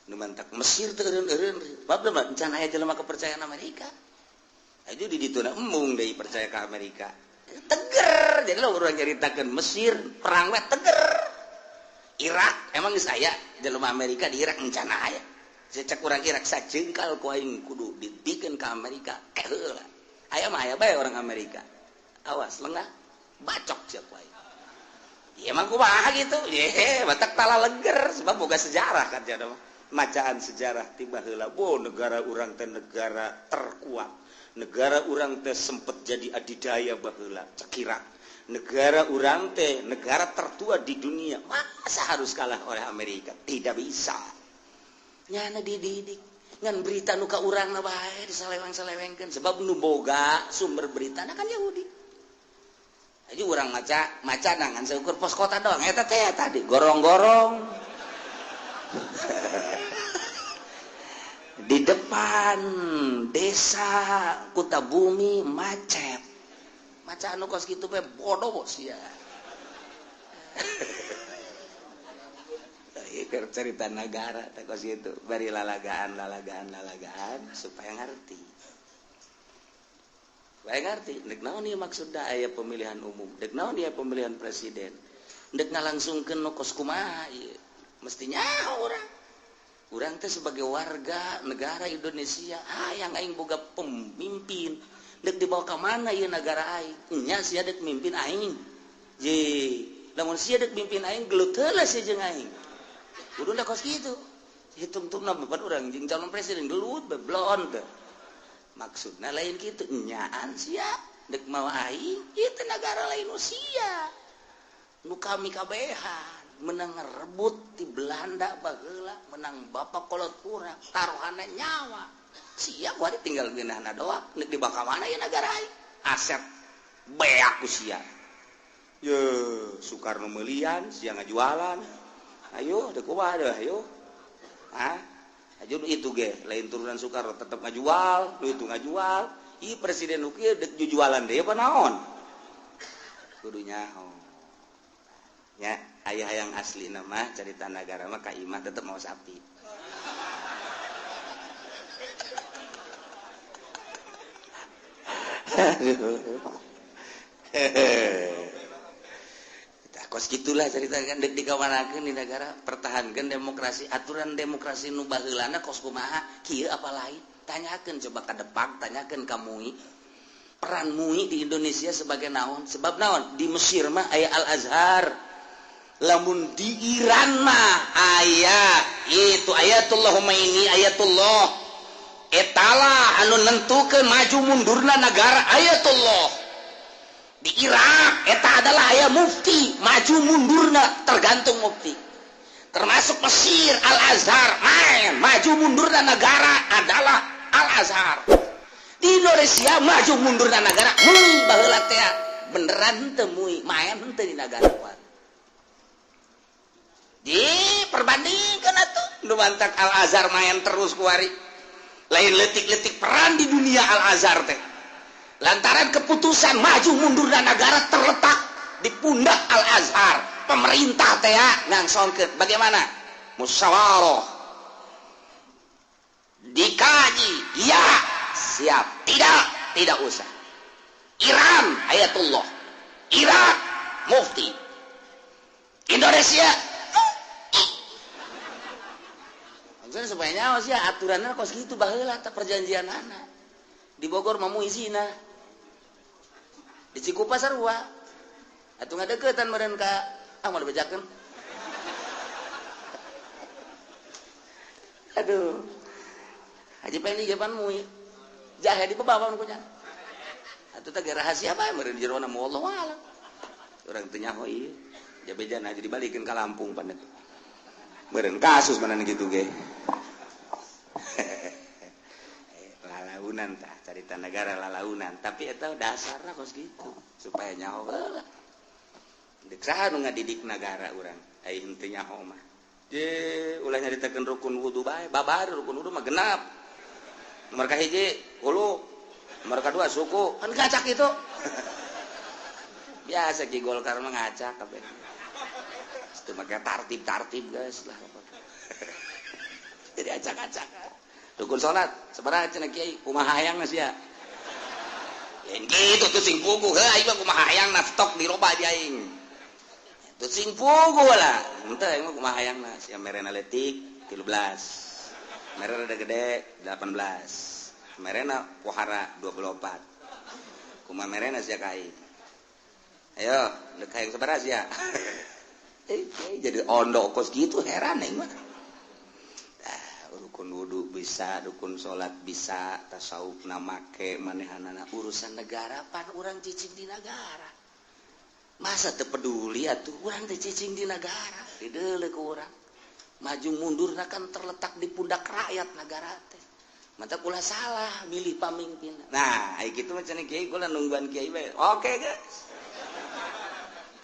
nu mantak Mesir teh eureun babda mah encan aya jelema kepercayaan Amerika aju di dituna embung deui percaya ke Amerika teger jadi lo orang ceritakan Mesir perang we teger Irak emang geus aya jelema Amerika di Irak encana aya cek urang Irak sajengkal ku aing kudu dipikeun ka Amerika heula aya mah aya bae orang Amerika awas lengah bacok sia ku aing ieu emang kumaha gitu ye batak tala leger sebab boga sejarah kan cenah macaan sejarah tiba heula negara urang teh negara terkuat negara urang teh sempet jadi adidaya baheula cekira negara urang teh negara tertua di dunia masa harus kalah oleh Amerika tidak bisa nyana dididik ngan berita nu ka urangna bae disaleweng-salewengkeun sebab nu boga sumber beritana kan Yahudi aja urang maca nangan seukur pos kota doang eta teh tadi gorong-gorong di depan desa Kutabumi macet maca anu kos kitu teh bodoh bos ya ieu cerita negara teh kos kitu bari lalagaan supaya ngerti dek naon ieu maksudna aya pemilihan umum dek naon ieu pemilihan presiden dek ngalangsungkeun nu kos kumaha ieu mestinya urang teh sebagai warga negara Indonesia yang aing boga pemimpin dek dibawa ka mana ieu negara aing nya sia dek mimpin aing je lamun sia dek mimpin aing gelut heula sia jeung aing kudu da kos kitu hitung-tungna beban urang jeung calon presiden gelut beblon teh maksudna lain kitu nyaan sia dek mawa aing ieu teh negara lain sia nu kami kabehan menang rebut di Belanda bageula menang bapak kolot kurang taruhanna nyawa sia kuari tinggal geunahna doang nek dibaka mana ya negara aing aset beak ku sia ye Soekarno mealian sia ngajualan ayo deuk kumaha deuh ayo aja itu ge lain turunan Soekarno tetep ngajual nu itu ngajual ieu presiden nu kieu deuk jujualan deui apa naon kudu nyaho ya ayah yang asli nama cerita negara mah ka imah tetep mau sapi Kos gitulah cerita kan dek dikawanakeun di negara pertahankan demokrasi aturan demokrasi nu baheulana kos kumaha kieu apa lain tanyakeun coba ka Depak tanyakeun ka MUI peran MUI di Indonesia sebagai naon sebab naon di Mesir mah aya Al Azhar lamun di Iran mah aya itu ayatullah Khomeini ayatullah etala anu nentukeun maju mundurna negara ayatullah di Irak eta adalah aya mufti maju mundurna tergantung mufti termasuk Mesir Al Azhar main maju mundurna negara adalah Al Azhar di Indonesia maju mundurna negara MUI baheula teh beneran teu MUI main teu di negara kuat diperbandingkeun atuh nu mantak Al Azhar main terus kuari lain letik-letik peran di dunia Al Azhar teh lantaran keputusan maju mundurna negara terletak di pundak Al Azhar pemerintah teh ngangsongkeun bagaimana musyawarah dikaji ya siap tidak usah Iran ayatullah Irak mufti Indonesia maksudnya supaya nyawa sih aturannya kos gitu baheula teh perjanjian anak di Bogor mamu izina di Cikupa sarua atuh ngadeukeutan meureun ka mau dibejakeun aduh haji pengen di depan MUI jahe di bebawan ku nya atuh teh rahasia bae meureun di jerona mu wallahu alam urang teu nyaho ieu jabejana jadi balikeun ka Lampung panet meureun kasus mana gitu ge lalaunan tah carita negara lalaunan tapi eta dasarna kos gitu supaya nyaho heula deuk saha nu ngadidik negara urang ai henteu nyaho mah ulah nyaritakeun rukun wudu bae babar rukun wudu mah genap nomor kahiji hulu nomor kadua suku kan ngacak itu biasa Ki Golkar mah ngacak kabeh itu make tartib guys lah jadi acak-acak rukun salat sabaraha cenah kiai kumaha hayangna sia lain kitu tuh sing puguh heuh mah kumaha hayangna stok diroba di aing tuh sing puguh lah henteu aing mah kumaha hayangna sia merena leutik 13 merena rada gede 18 merena pohara 24 kumaha merena sia ka aing ayo deuk hayang sabaraha sia jadi ondok kos gitu heran aing mah rukun wudu bisa, rukun sholat bisa, tasawuf make manehanana urusan negara pan urang cicing di negara. Masa teu peduli atuh urang teh cicing di negara, dideuleu ku urang. Maju mundurna kan terletak di pundak rakyat negara teh. Mantap ulah salah milih pamimpin. Nah, ai kitu mah cenah kiai kula nungguan kiai bae. Oke, guys.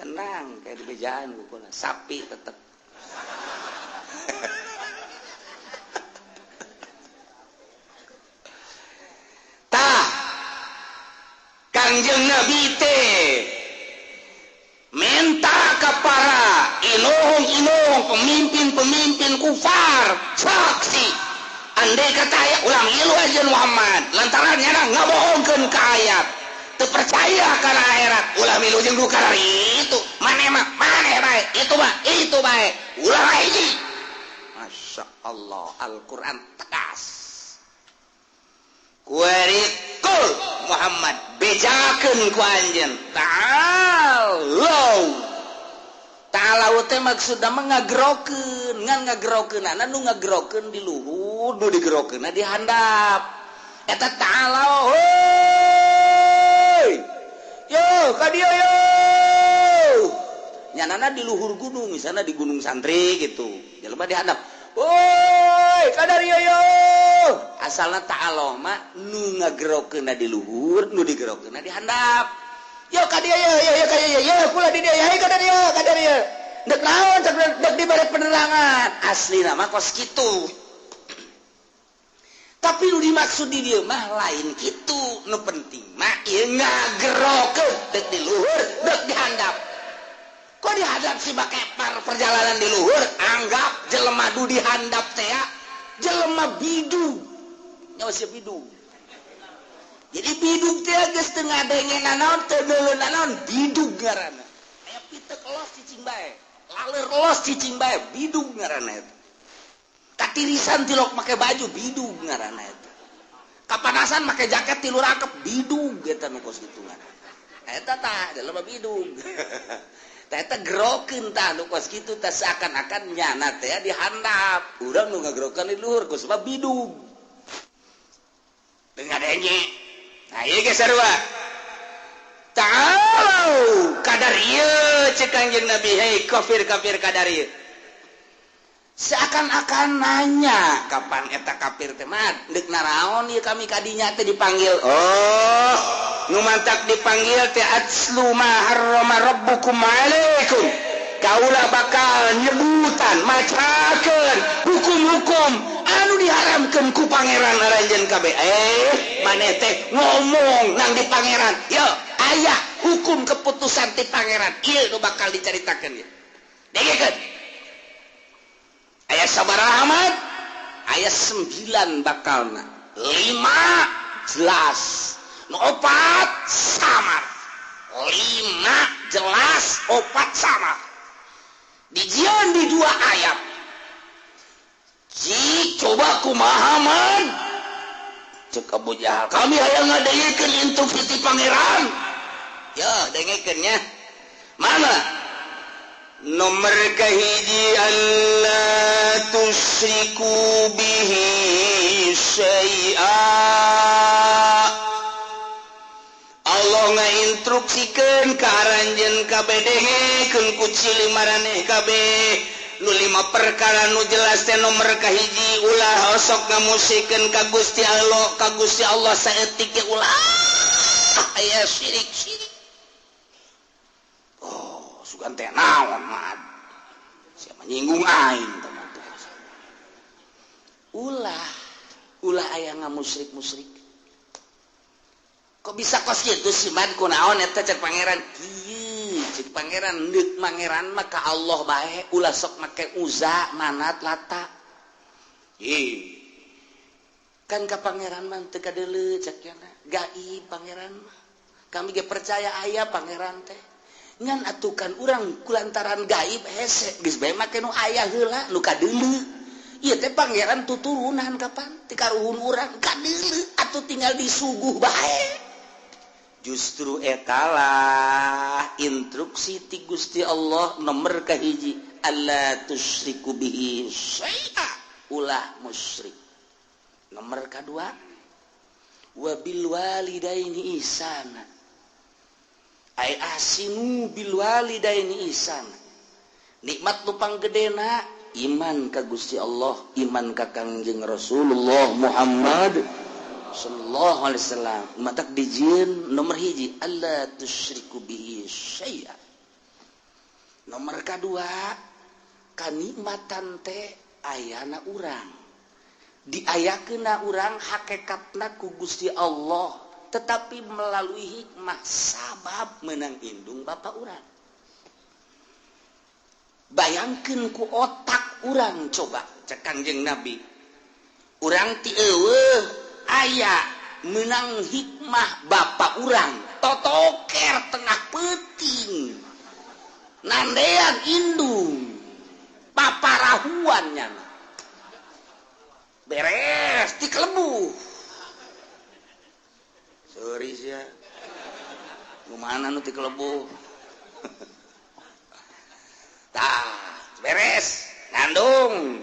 Tenang, kayak di bejaan kula. Sapi tetep. Kanjeng Nabi teh minta kepada inuh pemimpin kufar saksi andai kata ya ulang ilu aja Muhammad lantaran nyana ngabohongkeun ka ayat teu percaya kana akhirat ulah milu jeung du kana itu maneh bae itu bae ulah hiji Masya Allah Al-Quran tegas kuarikul Muhammad bejakeun ku anjeun ta'alau teh maksudna ngagerokeun ngan ngagerokeunana nu ngagerokeun di luhur nu digerokeunna di handap eta ta'alau heuy yo ka dieu yo nyanana di luhur gunung misalnya di Gunung Santri gitu jelema di handap woi kadari yo asalna ta'ala mah nu ngagerokeunna di luhur nu digerokeunna di handap yo ka dieu yo kula di dieu hey kadari yo dek naon dek di bari penerangan aslina mah kos kitu tapi nu dimaksud di dieu mah lain kitu nu penting mah ieu ngagerokeun dek di luhur dek di handap kok dihadap si bakepar perjalanan di luhur anggap jelema du di handap teh jelema bidu nyawa si bidu Jadi bidug teh geus teu ngadenge nanaon teu neuleun nanaon bidug ngaranna. Aya pitek los cicing bae, laler los cicing bae bidug ngaranna eta. Katirisan tilok make baju bidug ngaranna eta. Kapanasan make jaket tilu rakep bidug eta nu kos kitu ngaranna. Eta tah jelema bidug. Tah eta gerokeun tah nu kos kitu tah seakan-akan nyana teh dihandap. Urang nu ngagerokeun di luhur ku sebab bidug. Dengan denye. Nah, ieu ge sarua. Ta'alau kadar ieu cek Kanjeng Nabi, hei kafir-kafir kadar ieu. Seakan-akan nanya kapan eta kafir teh mah deuk naraon ieu kami kadinya teh dipanggil. Oh, nu mantak dipanggil teh atslu ma harrama rabbukum alaikum. Kaulah bakal nyebutan macakeun hukum-hukum anu diharamkeun ku pangeran aranjeun kabeh. Maneh teh ngomong nang di pangeran. Yo, aya hukum keputusan ti pangeran. Ieu nu bakal dicaritakeun ieu. Dengekeun. Aya sabaraha Ahmad? Aya 9 bakalna. 5 jelas. Nu 4 samar. 5 jelas, 4 samar. Dijieun di 2 ayat. Cik coba kumaha man. Cek Abu Jahal, kami hayang ngadengekeun instruksi ti pangeran. Ya, dengekeun nya. Mana? Nomor kahiji alla tusyriku bihi syai'a. Allah ngainstruksikeun ka aranjeun kabeh dengekeun ku cili maraneh kabeh nu 5 perkara nu jelas teh nomor kahiji ulah osok ngamusikeun ka Gusti Allah saeutik ge ulah aya syirik. Oh, sugan teh naon mah siapa nyinggung aing teman-teman. Ulah aya ngamusyrik-musyrik. Kok bisa kos gitu sih man kunaon eta cek pangeran kieu cek pangeran deuk pangeran mah ka Allah bae ulah sok make Uza Manat Lata kan ka pangeran mah teu kadeuleu cek cenah gaib pangeran mah kami ge percaya aya pangeran teh ngan atukan urang kulantaran gaib hese geus bae make nu aya heula nu kadeuleu ieu teh pangeran tuturunan kapan ti karuhun urang kadeuleu atuh tinggal disuguh bae. Justru etalah instruksi ti Gusti Allah nomor kahiji alla tusyriku bihi syai'a ulah musyrik. Nomor kedua wa bil walidaini ihsana ai ahsinu bil walidaini ihsana. Nikmat nu panggedena iman ka Gusti Allah, iman ka Kangjeng Rasulullah Muhammad sallallahu alaihi wasallam. Matak dijieun nomor hiji alla tusyriku bihi syai'a. Nomor kedua kanikmatan teh ayana urang diayakeunna urang hakikatna ku Gusti Allah tetapi melalui hikmah sabab meunang indung bapa urang. Bayangkeun ku otak urang coba cek Kangjeng Nabi. Urang ti eueuh aya menang hikmah bapak urang totoker tengah peuting nandean indung paparahuannya beres di kelebu sorry sia gimana nu ti kelebu tah beres ngandung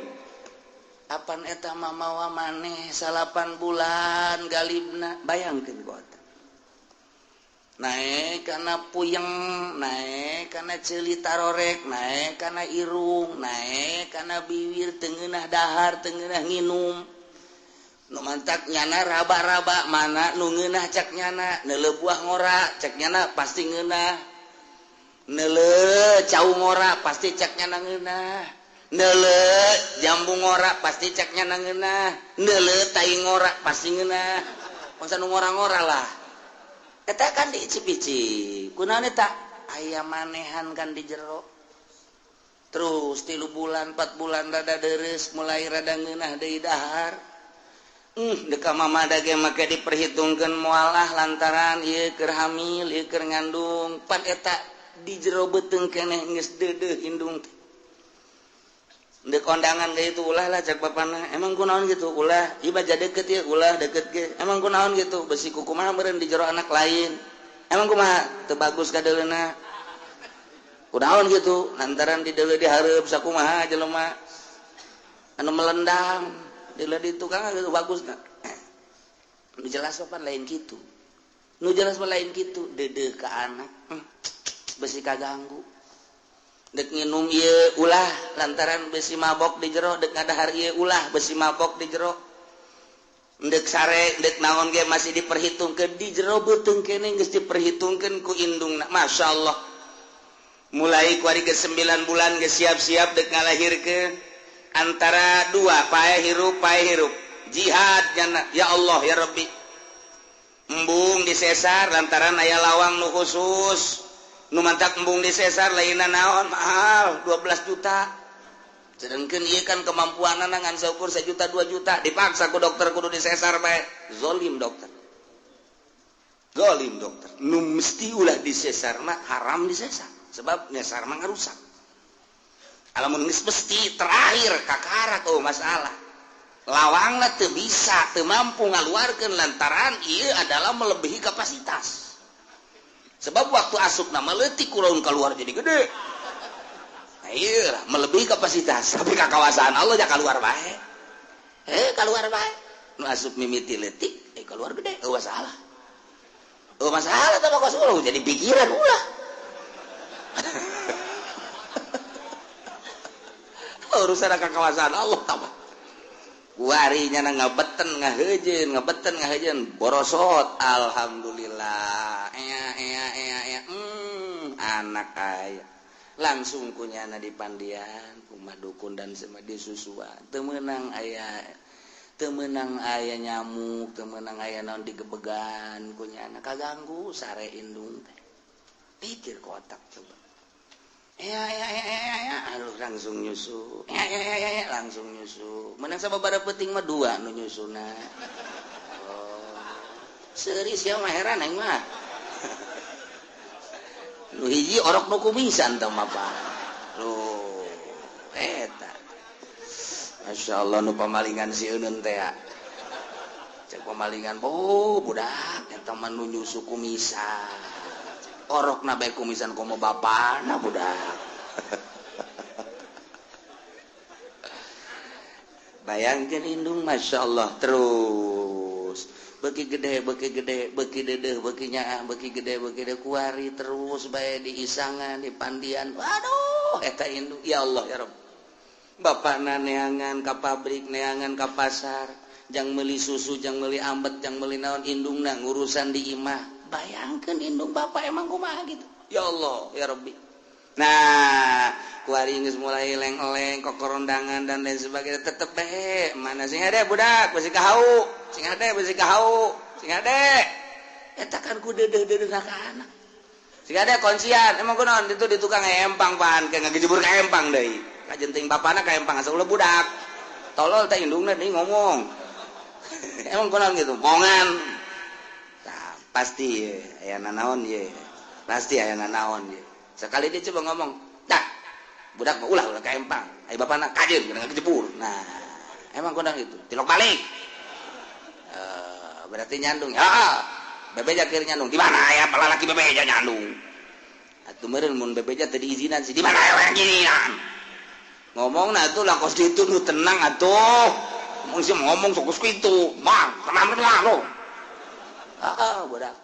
apan eta mah mawa maneh 8 bulan galibna bayangkeun kota naik kana puyeng naik kana ceuli tarorek naik kana irung naik kana bibir teu ngeunah dahar teu ngeunah nginum nu mantak nyana raba-raba mana nu ngeunah cak nyana neuleuh buah ngora cak nyana pasti ngeunah neuleuh cau ngora pasti cak nyana ngeunah neuleuh jambu ngora pasti ceknya nangeunah neuleuh tai ngora pasti ngeunah mangsa nu ngora-ngora lah eta kan diicip-icip kunaon eta aya manehan kan di jero terus 3 bulan 4 bulan rada deres mulai rada ngeunah deui dahar deka mama dage make diperhitungkan mualah lantaran ieu keur hamil ieu keur ngandung pan eta di jero beuteung keneh geus deudeuh indung teh dek kondangan ge itu ulah lah cek bapana emang kunaon gitu ulah ieu baja deket ya ulah deket ge emang kunaon gitu besi kukumaha meureun di jero anak lain emang kumaha teu bagus kadeuleuna kunaon gitu lantaran di deuleu dihareup sakumaha jelema anu melendang dila di tukang gitu bagus nak nu jelas apa lain gitu nu jelas lain gitu dedeh ke anak besi kaganggu dek nginum ieu ulah lantaran besi mabok di jero dek ngadahar ieu ulah besi mabok di jero dek sare dek naon ge masih diperhitungkeun di jero beuteung keneh geus diperhitungkeun ku indungna masyaallah mulai ku ari ke 9 bulan geus siap-siap dek ngalahirkeun antara dua pae hirup jihad jana ya Allah ya Rabbi embung disesar lantaran aya lawang nu khusus nu mantak embung disesar lainna naon mahal 12 juta sedengkeun ieu kan kemampuanna ngan saukur 1 juta 2 juta dipaksa ku dokter kudu disesar bae zalim dokter nu mesti ulah disesar mah haram disesar sebab nyesar mah ngarusak alamun geus mesti terakhir kakarak masalah lawangna teu bisa teu mampu ngaluarkeun lantaran ieu adalah melebihi kapasitas sebab waktu asupna meleutik kunaon keluar jadi gede nah ieu melebihi kapasitas tapi kakawasaan Allah ja keluar bae keluar bae nu asup mimiti leutik keluar gede masalah masalah teh kasuruh jadi pikiran ulah urusan kakawasaan Allah tambah warinya ngabeten ngaheujeun borosot alhamdulillah anak aya langsung kunyana dipandian kumah dukun dan semadi susuan teu meunang aya nyamuk teu meunang aya naon digebegan kunyana kaganggu sare indung teh pikir kotak coba aduh langsung nyusu langsung nyusu menang sababaraha peuting mah 2 nu nyusuna seuris ya mah heran aing mah nu hiji orok nu kumisan teh mah Pak eta masyaallah nu pamalingan si euneun teh cek pamalingan budak eta mah nu nyusu kumisan orok na bae kumisan komo bapana budak bayangkeun indung masyaallah terus beuki gede beuki dedeuh beuki nyaah beuki gede kuari terus bae diisangan dipandian aduh eta indung ya Allah ya Rabb bapana neangan ka pabrik neangan ka pasar jang meuli susu jang meuli ambet jang meuli naon indungna ngurusan di imah bayangkan indung bapak emang kumaha gitu ya Allah ya Rabbi nah kuari geus mulai leng-leng kokorondangan dan lain sebagainya tetep bae mana sing hade budak besi kahau sing hade eta kan ku deudeuh ka anak sing hade konsian emang kunaon itu di tukang empang pan ke ngagejebur ka empang deui kajenting bapana ka empang asa ulah budak tolol teh indungna deui ngomong emang kunaon gitu mongan pasti aya nanaon ye pasti aya nanaon ye sekali dia coba ngomong dak budak mah ulah ka empang ai bapana kajeun kena kejebur nah emang kondang itu tilok balik berarti nyandung bebeja keur nyandung di mana aya lalaki bebeja nyandung atuh meureun mun bebeja teu diizinan sih di mana aya ginian ngomongna atuh lakos ditu nu tenang atuh mun sih ngomong sok kitu mah tenang lah lo budak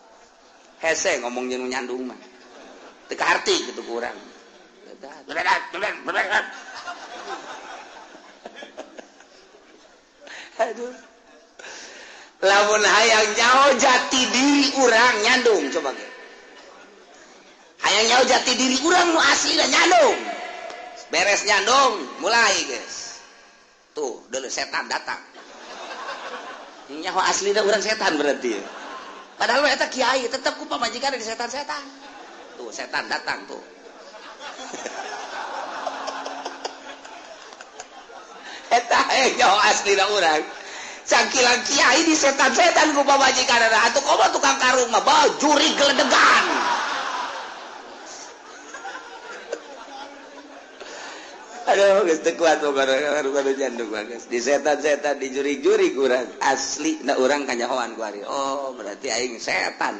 hese ngomong jeung nyandung mah teu kaharti kitu ku urang aduh lamun hayang nyaho jati diri urang nyandung coba ge hayang nyaho jati diri urang nu aslina nyandung beres nyandung mulai guys tuh deuleu setan datang nyaho aslina urang setan berarti padahal eta kiai tetap ku pamajikan di setan-setan tuh setan datang tuh eta nyaho aslina urang cangkilan kiai di setan-setan ku pamajikan atuh komo tukang karung mah juri geledegan. Aduh, geus teu kuat baru jandung geus. Di setan-setan di juri-juri kurang asli na urang kanyahoan ku ari. Oh, berarti aing setan.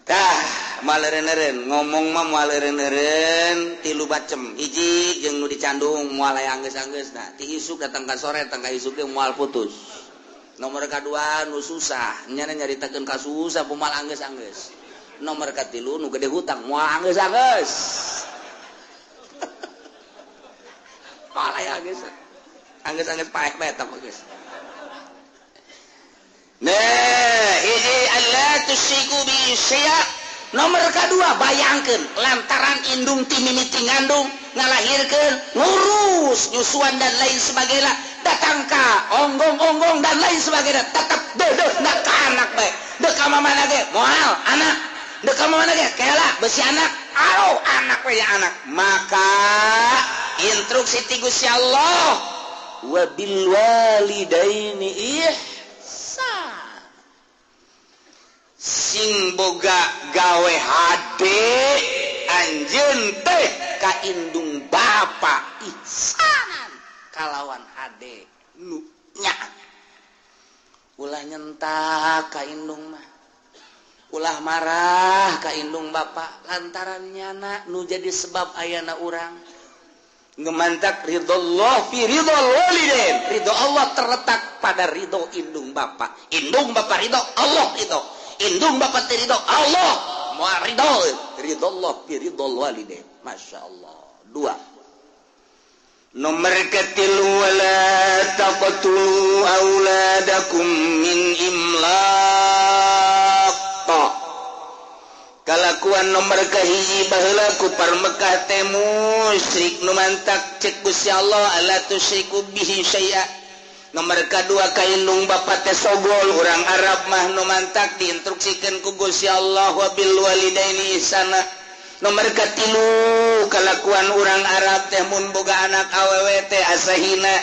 Tah, maleureun-eureun ngomong mah maleureun-eureun tilu bacem. Hiji jeung nu dicandung moal aya anggeus-anggeusna. Ti isuk datang ka sore tang ka isuk ge moal putus. Nomor kadua nu susah, nya nyaritakeun ka susah moal anggeus-anggeus. Nomor katilu nu gede hutang moal anggeus-anggeus. Moal aya anggeus-anggeus paeh bae eta geus. Nah, hiji Allah tusyriku bi syai'a. Nomor kedua bayangkeun lantaran indung ti mimiti ngandung ngalahirkeun ngurus nyusuan dan lain sebagainya datang ka onggong-onggong dan lain sebagainya tetap deudeuh ka anak bae deuk ka mamana ge moal anak deuk ka mamana ge kela besi anak aro anak we anak maka instruksi ti Gusti Allah wa bil walidaini sing boga gawe hade anjeun teh ka indung bapa ihsanan kalawan hade nu nya ulah nyentak ka indung mah ulah marah ka indung bapa lantaran nyana nu jadi sebab ayana urang ngemantak ridallah fi ridal walidain ridho Allah terletak pada ridho indung bapa ridho Allah ridho indung bapak ridho Allah moal ridho Allah fi ridhol walidain masyaallah. Dua nomor katilu wala taqtulu auladakum min imlaq kalakuan nomor kahiji baheula ku parmekah teh musyrik nu mantak cek Gusti Allah alla tusyriku bihi syai'a. Nomor kedua kaindung bapak teh sogol urang Arab mah nu mantak diinstruksikeun ku Gusti Allah wa bil walidaini ihsana. Nomor katilu kalakuan urang Arab teh mun boga anak awewe teh asahina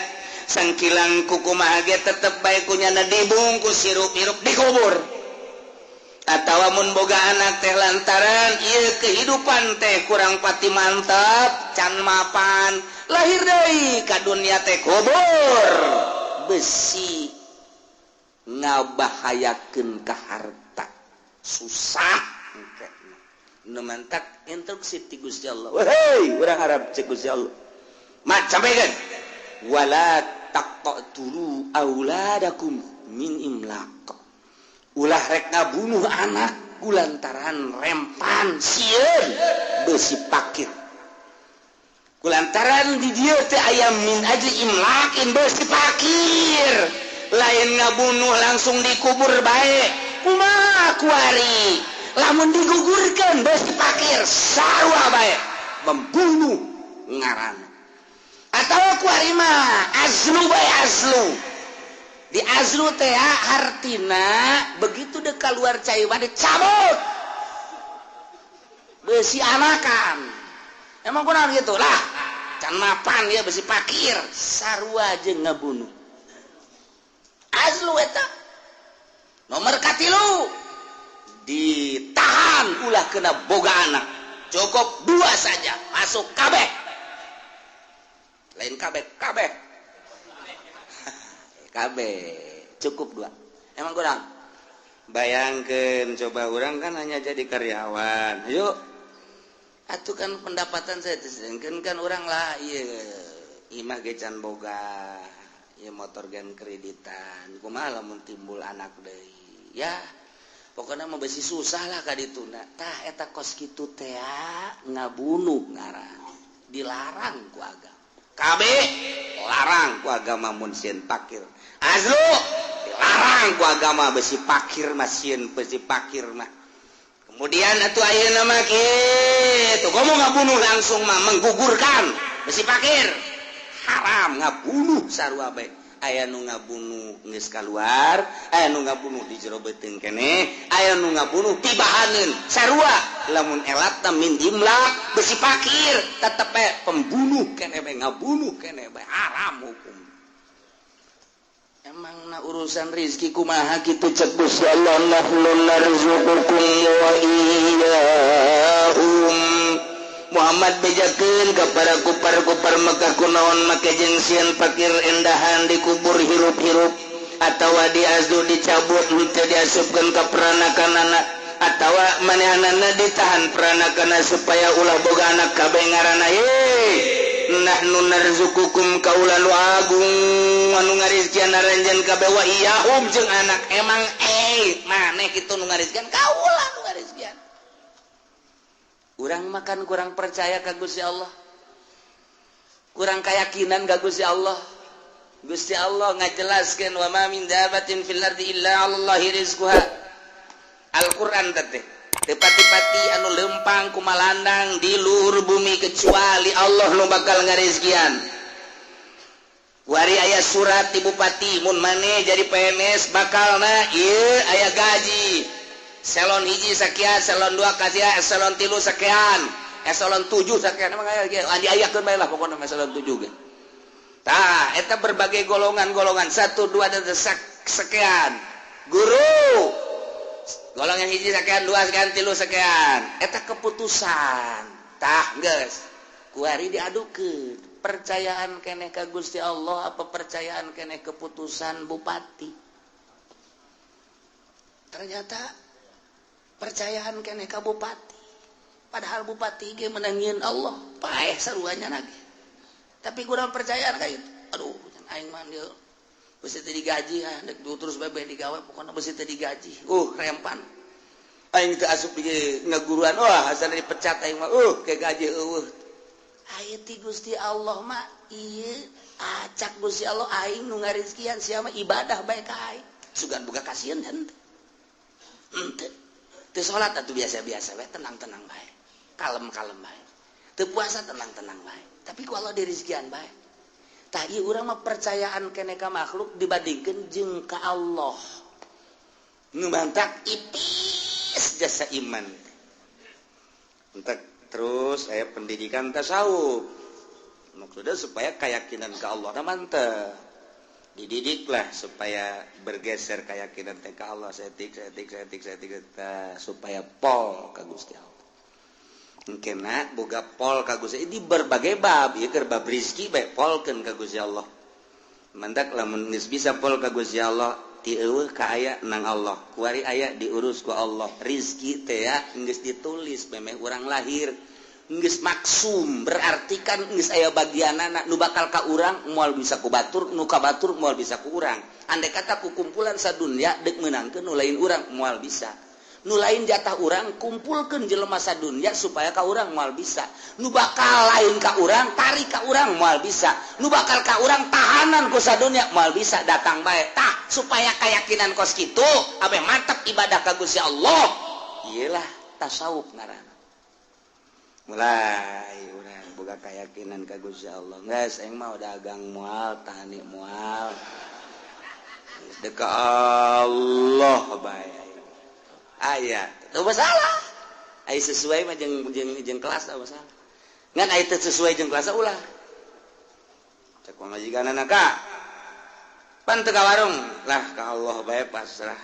sangkilang kukumaha ge tetep bae kunyana dibungkus sirup-irup dikubur. Atawa mun boga anak teh lantaran ieu kehidupan teh kurang pati mantap can mapan lahir deui ka dunia teh kubur. Besi ngabahayakeun ka harta susah nu mantak instruksi ti Gusti Allah wahai urang Arab cek Gusti Allah mak sampaikan wala taqtulu auladakum min imlaq ulah rek ngabunuh anak kulantaran rempan sieun besi pakir kulantaran di dieu teh aya min ajli imlakin besi pakir lain ngabunuh langsung dikubur bae kumaha kuari lamun digugurkeun besi pakir sarua bae membunuh ngaranna atawa kuari mah azlu bae azlu di azlu teh artina begitu dek keluar cai bade cabut besi anakan. Emang kunaon gitu lah can mapan ya besi pakir sarua jeung ngabunuh azlu eta. Nomor katilu ditahan ulah kena boga anak cukup 2 saja masuk kabeh lain kabeh cukup 2. Emang kurang bayangkeun coba orang kan hanya jadi karyawan ayo atuh kan pendapatan saya kan orang lah imah ge can boga ieu motor gen kreditan kumaha lamun timbul anak deui ya pokoknya mah besi susah lah ka dituna tah eta kos kitu teh ngabunuh ngaran dilarang ku agama kabeh larang ku agama mun sieun pakir azlu dilarang ku agama besi pakir mah sieun besi pakir mah. Kemudian atuh ayeuna mah kitu komo ngabunuh langsung mah menggugurkan besi pakir haram ngabunuh sarua bae aya nu ngabunuh geus kaluar aya nu ngabunuh di jero beuteung keneh aya nu ngabunuh tibahaneun sarua lamun elatna min imlaq besi pakir tetep pembunuh keneh bae ngabunuh keneh bae haram hukum emang urusan rizki kumaha kitu cek Gusti Allah nahnu narzuqukum wa iyyahum. Muhammad bejakeun ka para kupar-kupar Mekah kunaon make jeung sieun fakir endahan dikubur hirup-hirup atawa diazdu dicabut henteu diasupkeun ka peranakanana atawa manehanana ditahan peranakana supaya ulah boga anak kabeh ngaranna nahnu narzuqukum kaula nu agung anu ngarizkian aranjeun kabeh wa iyyahum jeung anak emang maneh kitu nu ngarizkian kaula nu ngarizkian. Kurang makan kurang percaya ka Gusti Allah, kurang keyakinan ka Gusti Allah. Gusti Allah ngajelaskeun wa ma min dabatin fil ardi illa 'alallahi rizquha. Al-Qur'an teh tepati-pati anu lempang kumalandang di luhur bumi kecuali Allah nu bakal ngarizkian. Wari aya surat ti bupati mun maneh jadi PNS bakalna ieu aya gaji. Eselon hiji sakian, eselon 2 kasia, eselon 3 sakian, eselon 7 sakian. Emang aya kieu. Diayakeun bae lah pokona eselon 7 ge. Tah, eta berbagai golongan-golongan 1 2 dan sekian. Guru golongan hiji sakian, 2 sakian, 3 sakian. Eta keputusan. Tah, geus. Kuari diadukeun. Percayaan keneh ka Gusti Allah apa percayaan keneh keputusan bupati? Ternyata percayaan keneh ka bupati. Padahal bupati ge menangieun Allah, paeh saruanya lagi. Tapi kurang percayaan ka itu. Aduh, aing mah dieu beusi teu digaji dek terus bebe digawe pokona beusi teu digaji. Rempan. Aing teu asup di ngaguruan, asal dipecat aing mah ke gaji eueuh. Aya ti Gusti Allah mah ieu acak Gusti Allah aing nu ngarizkian sia mah ibadah bae ka aing. Sugan boga kasieun henteu. Teu salat atuh biasa-biasa bae, tenang-tenang bae. Kalem-kalem bae. Teu puasa tenang-tenang bae. Tapi ku Allah dirizkian bae. Tah ieu urang mah percayaan keneh ka makhluk dibandingkeun jeung ka Allah. Nu bantak ipis jasa iman. Entek terus aya pendidikan tasawuf. Maksudnya supaya keyakinan ka Allah na mantep. Dididiklah supaya bergeser keyakinan teh ka Allah setik supaya pol ka Gusti Allah. Engkena boga pol ka Gusti di berbagai bab ieu keur bab rezeki bae polkeun ka Gusti Allah. Mandak lamun geus bisa pol ka Gusti Allah ti eueuh ka aya nang Allah. Kuari aya diurus ku Allah. Rezeki teh ya geus ditulis memeh urang lahir. Geus maksum berarti kan geus aya bagianana nu bakal ka urang moal bisa ku batur nu ka batur moal bisa ku urang. Andai kata ku kumpulan sadunya deuk meunangkeun nu lain urang moal bisa. Nu lain jatah urang kumpulkeun jelema sadunya supaya ka urang moal bisa. Nu bakal lain ka urang tarik ka urang moal bisa. Nu bakal ka urang tahanan ku sadunya moal bisa datang bae. Tah supaya keyakinan kos kitu abe mantep ibadah ka Gusti Allah. Iyalah tasawuf ngaranna. Mulai urang boga keyakinan ka Gusti Allah. Geus aing mah dagang moal, tani moal. Deuk ka Allah bae. Aya, teu masalah. Ai sesuai mah jeung kelas teu masalah. Ngan ai teu sesuai jeung kelas ulah. Cek majikanana ka. Pan teu ka warung, lah ka Allah bae pasrah.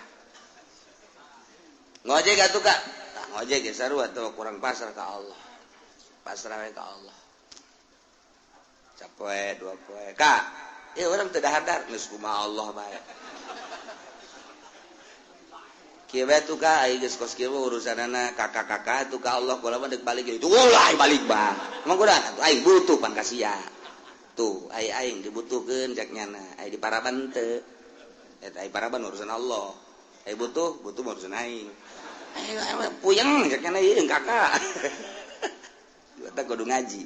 Ngojek atuh ka. Tah ngojek ge sarua teu kurang pasrah ka Allah. Pasrah we ka Allah. Capoe dua poe. Kak, ieu urang teu dahar geus kumaha Allah bae. Kieu bae tuh ka ai geus kos kieu urusanana kakak-kakak tuh ka Allah kula mah deuk balik itu. Ulah balik bang. Mong kuda aing butuh pan ka sia. Tuh, aing dibutuhkeun cek nyana. Ai di paraban teu. Eta ai paraban urusan Allah. Ai butuh urusan aing. Aing puyeng cek nyana ieu kakak. Eta kudu ngaji.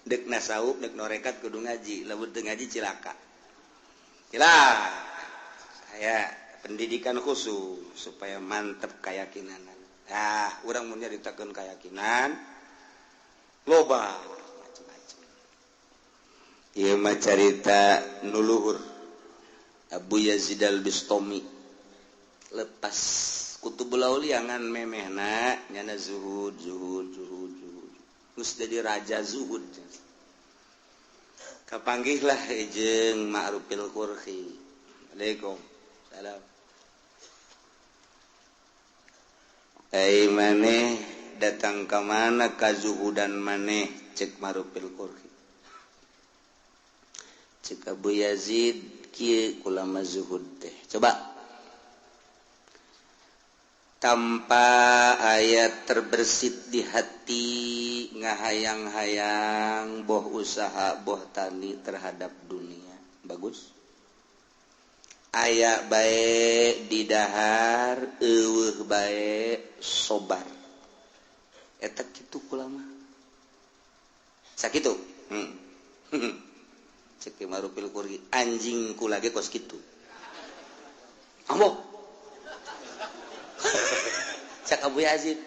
Deuk nasawuf, deuk norekat kudu ngaji. Lamun teu ngaji cilaka. Gila. Saya pendidikan khusus supaya mantep keyakinan. Nah, urang mun nyaritakeun keyakinan loba macam-macam. Ieu mah carita nu luhur. Abu Yazid al-Bistami lepas Kutubul Auliya ngan memehna nyana zuhud. Terus jadi raja zuhud. Kapanggihlah jeung Ma'rufil Qurhi. Waalaikumsalam. Maneh datang ke mana ka zuhudan maneh cek marupil qurhi. Cek Abu Yazid kieu ulama zuhud teh. Coba tanpa ayat terbersit di hati ngahayang-hayang boh usaha boh tani terhadap dunia. Bagus. Aya bae di dahar eueuh bae sobar eta kitu kulama sakitu cek marupil qur'i anjing kula ge kos kitu ambo cak Abu Yazid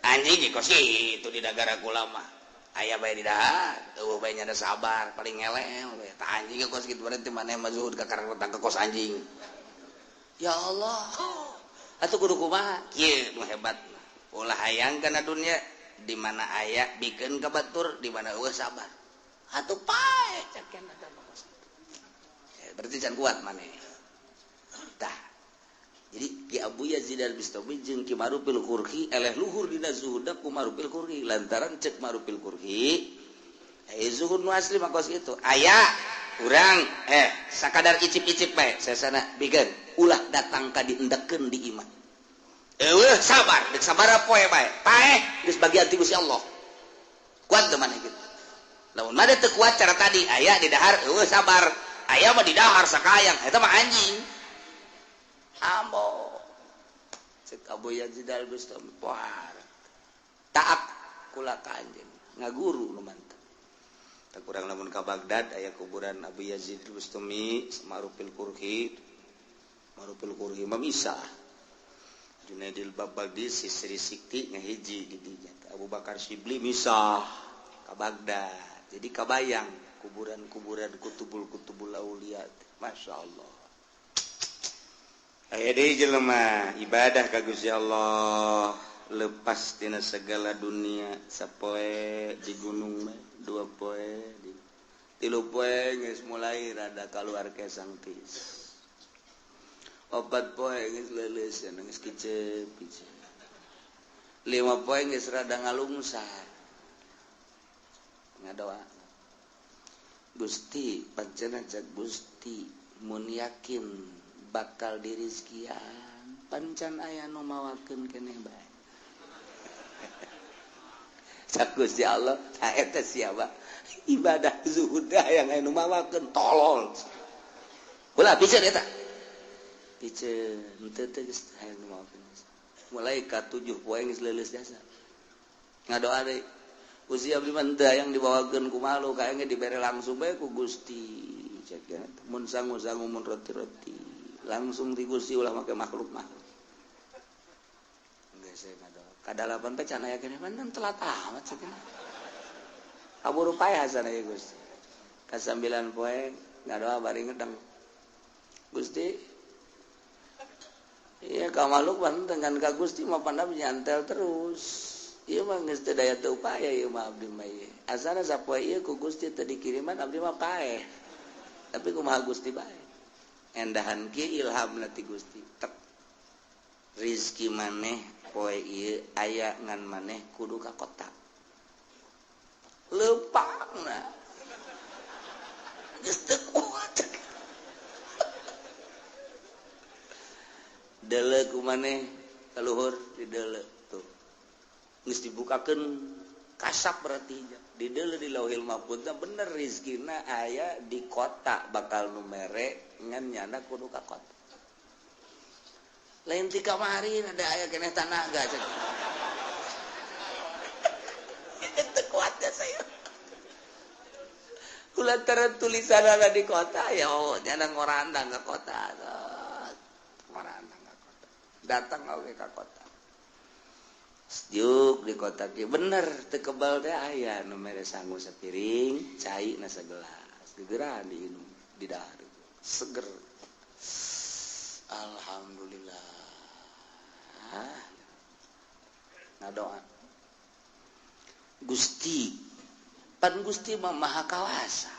anjing ge kos kitu di negara kulama aya bae di dahar eueuh bae nyada sabar paling ngelel we tah anjing ge kos kitu berarti maneh mah zuhud ka karang ke kos anjing ya Allah atuh kudu kumaha kieu nu hebat ulah hayang kana dunia di mana aya bikeun ka batur di mana eueuh sabar atuh pae cakeun ada kos berarti can kuat maneh tah jadi Ki Abu Yazid al-Bistami jeung Ki Marupil Qurhi eleh luhur dina zuhud ku Marupil Qurhi lantaran cek Marupil Qurhi zuhud nu asli mah kos kitu aya urang sakadar icip-icip bae sasana bikeun ulah datang ka diendekeun di iman eueuh sabar dek sabaraha poe bae paeh geus bagian ti Gusti Allah kuat teu maneh kitu lamun made teu kuat cara tadi aya di dahar eueuh sabar aya mah di dahar sakayang eta mah anjing ambo cek Abu Yazid al-Bistami taat kula ka anjeun ngaguru nu mantep tak kurang lamun ka Baghdad aya kuburan Abu Yazid al-Bistami Marupil Qurhi mah misah Junaidil Babagdi Sisri Sikti ngahiji di dinya Abu Bakar Shibli misah ka Baghdad jadi kabayang kuburan-kuburan kutubul aulia Masya Allah aya deui jelema ibadah ka Gusti Allah lepas tina segala dunia sapoe di gunung dua poe di tilu poe geus mulai rada kaluar kesang tis opat poe geus leuleus geus kicep lima poe geus rada ngalungsar ngadoa Gusti pancena jak Gusti mun yakin bakal dirizkian pancan aya nu mawakeun keneh bae sak Gusti Allah eta siapa ibadah zuhud yang aya nu mawakeun tolol ulah piceun eta piceun teu teh geus aya nu mawakeun mulai ka 7 poe geus leuleus jasa ngadoa deui Gusti abdi mah teu hayang dibawakeun ku malu kaenge dibere langsung bae ku Gusti cek mun sangu-sangu mun roti-roti langsung di Gusti ulah make makhluk mah geus ngadoa kadalapan teh can aya keneh pan telat amat sakitu kaburu pae hasan aya Gusti ka 9 poe ngadoa bari ngedeng Gusti iya ka makhluk pan dengan ka Gusti mah pandam nyantel terus ieu mah geus teu daya teu upaya ieu mah abdi mah ieu asana sapoe ieu ku Gusti teu dikiriman abdi mah pae tapi kumaha Gusti bae endahan kieu ilham ti Gusti tek rizki maneh poe ieu aya ngan maneh kudu ka kota leupangna geus teu kuat deuleu ku maneh ka luhur di deuleu tuh geus dibukakeun kasap berarti di deuleu di Lauhil Mahfuz bener rizkina aya di kota bakal nu mere ngan nyana kudu ka kota lain ti kamari ada aya keneh tanaga cek itu kuatnya saya kulantaran tulisanana di kota ya nyana ngorandang ka kota ngorandang ka kota datang oge ka kota juk di kota ki bener teu kebal teh aya nu mere sangu sapiring cai na sagelas gegeran diinum di dahar seger alhamdulillah ngadoa Gusti pan Gusti mah maha kawasa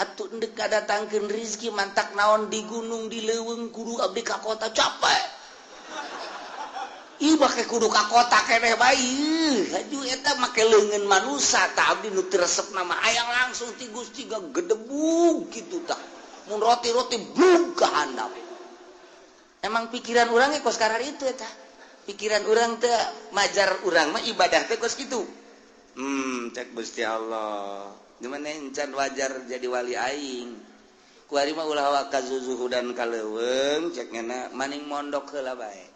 atuh endek datangkeun rezeki mantak naon di gunung di leuweung kudu abdi ka kota capek. Ih make kudu ka kota keneh bae. Haju eta make leungeun manusa tah abdi nu teu resep nama hayang langsung ti Gusti gedebug kitu tah. Mun roti-roti blug ka handap. Emang pikiran urang kos karar itu eta. Pikiran urang teh majar urang mah ibadah teh kos kitu. Cek Gusti Allah. Gimana encan wajar jadi wali aing. Ku ari mah ulah wa kazuzuhudan kaleuweung cek ngana maning mondok heula bae.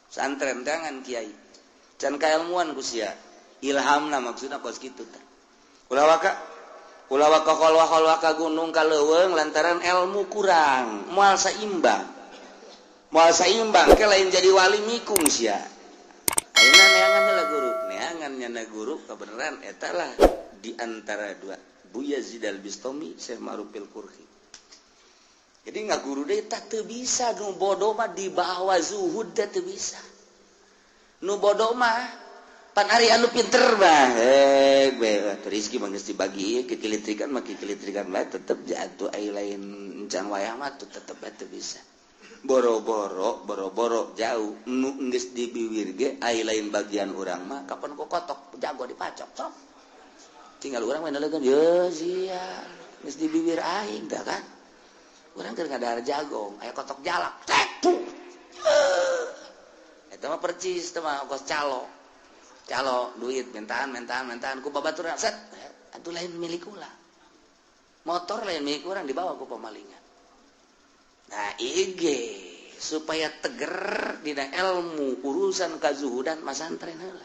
Santren tangan kiai. Can kailmuan ku sia. Ilhamna maksudna kos kitu teh. Ulah wa ka gunung kaleuweung lantaran ilmu kurang, moal saimbang. Moal saimbang ke lain jadi wali mikung sia. Ayeuna neangan heula guru, neangan nyana guru kebenaran eta lah di antara dua Buya Yazid Al-Bistami Syekh Ma'rufil Qurhi. Jadi ngaguru deui tah teu bisa nu bodoh mah di bawah zuhud teh teu bisa. Nu bodoh mah pan ari anu pinter mah rezeki mah geus dibagi kekilitrikan mah kekilitrikan mah tetep jatuh ai lain encan wayang mah tetep teu bisa. Boro-boro jauh nu geus di bibir ge ai lain bagian urang mah kapan ku kotok jago dipacok sok tinggal urang mah naleungeun ye sia geus di bibir aing tah kan urang keur ngadahar jagong aya kotok jalak cek eta mah percis teh mah ongkos calo duit mentaan ku babaturan set atuh lain milik ulah motor lain milik urang dibawa ku pamalingan. Nah, supaya teger dina ilmu urusan kazuhudan masantren heula.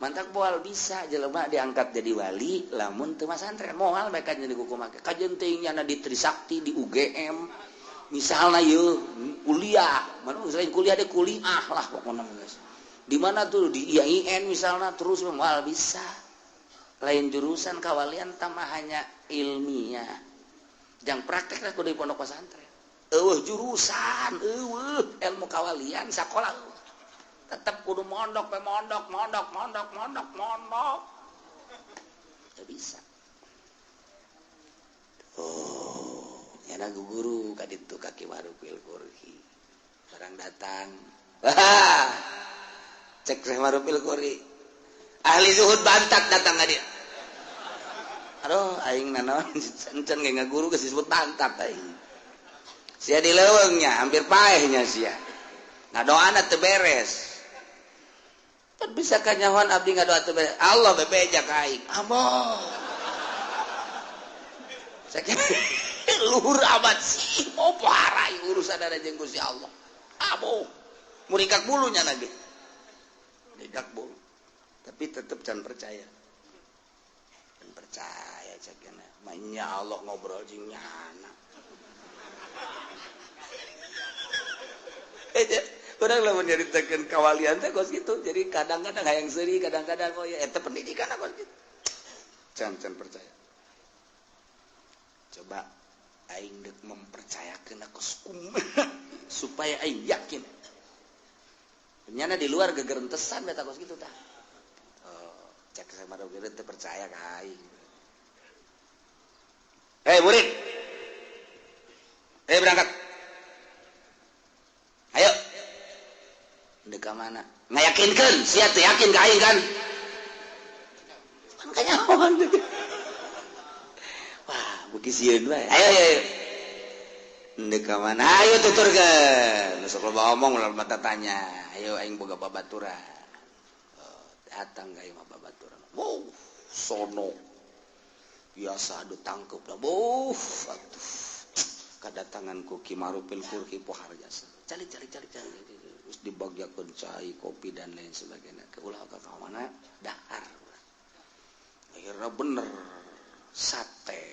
Mantak moal bisa jelema diangkat jadi wali lamun teu masantren moal mereka jadi kumaha kajeun teuing nyana di Trisakti di UGM misalna yeuh kuliah mana selain kuliah de kuliah lah pokona geus. Di mana tuh di IAIN misalna terus moal bisa. Lain jurusan kawalian tamah hanya ilmiah. Jang praktek lah kudu di pondok pesantren. Jurusan ilmu kawalian sekolah tetap kudu mondok gak bisa nyana guru kaditu kaki Ma'rufil Qurhi barang datang cek Syekh Ma'rufil Qurhi ahli zuhud bantat datang ka dia aduh aing nanaon encen ge ngaguru geus disebut bantat aing sia di leuweungnya hampir paehnya sia ngadoana teu beres kan bisa kanyahoan abdi ngadoa teu beres Allah bebeja ka aing amah saking luhur amat sih mau parai urusan ada jeung Gusti Allah abuh murikak bulunya lagi murikak bulu tapi tetep can percaya cakena manya Allah ngobrol jeung nyana orang lah menceritakan kawalian teh kos gitu jadi kadang-kadang hayang seuri kadang-kadang oh ya eta pendidikan kos gitu can percaya coba aing deuk mempercayakeun kos supaya aing yakin nyana di luar gegerentesan beta kos gitu tah cek sama Ma'rufil teh percaya ka aing murid berangkat ayo dek mana ngayakinkeun sia teh yakin ka aing kan kanyahoan wah beuki sieun wae ayo dek mana ayo tuturkeun sok loba omong ulah mata tanya ayo aing boga babaturan datang ka ieu mah babaturan wow sono biasa adu tangkep dah atuh kadatangan ku Ki Ma'rufil Qurhi pohar jasa cari terus dibagiakeun cai kopi dan lain sebagainya ke ulah ka mana dahar akhirnya bener sate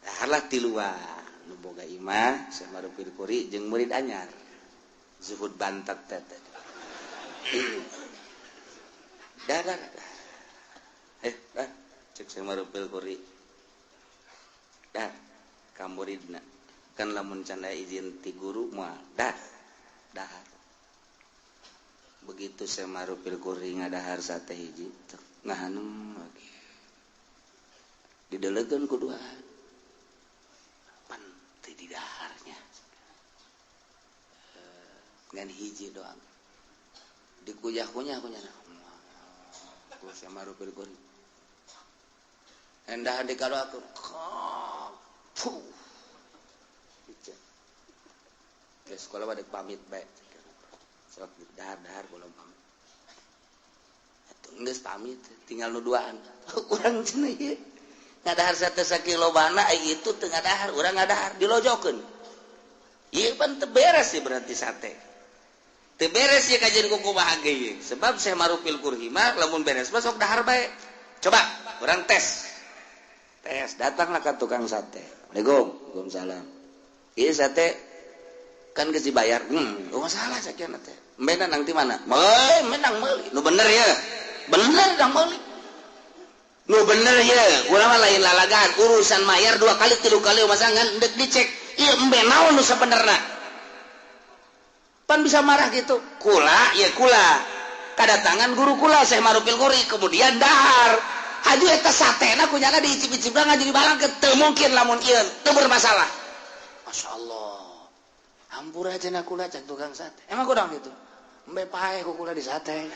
dahar lah tiluan nu boga imah Syekh Ma'rufil Qurhi jeung murid anyar zuhud bantat teh dah cek Syekh Ma'rufil Qurhi dah ka muridna kan lamun canda izin ti guru mah dah begitu Syekh Ma'rufil Qurhi ngadahar sate hiji ngahanem lagi didelekeun kuduaan pan teu di daharnya ngan hiji doang dikuyah-kunyah kunyana ku sama rupil kun endah dikadoakeun puh ke sekolah pada pamit bae sok dahar-dahar belum pamit atuh geus pamit tinggal nu duaan urang cenah ieu ngadahar sakilo bana itu teu ngadahar urang ngadahar dilojokeun ieu pan teu beres sih berarti sate teu beres ya kajian kuku bahagia ieu sebab Syekh Marufil Kurhimah lamun beres mah sok dahar bae coba urang tes datanglah ke tukang sate Assalamualaikum waalaikumsalam ieu sate kan geus dibayar gak masalah sakian teh mbena nang ti mana menang meuli nu bener ya bener dang meuli nu bener ya urang mah lain lalagan urusan mayar 2 kali 3 kali masangan dek dicek ieu embe naon nu sabenerna pan bisa marah gitu kula kadatangan guru kula Syekh Marufil Qori kemudian dahar haju eta satena kunyana diicip-icipna ngajadi balangkeun teu mungkin lamun ieu teu bermasalah masyaallah hampura cenah kula cak tukang sate emang kurang gitu embe pae ku kula di sate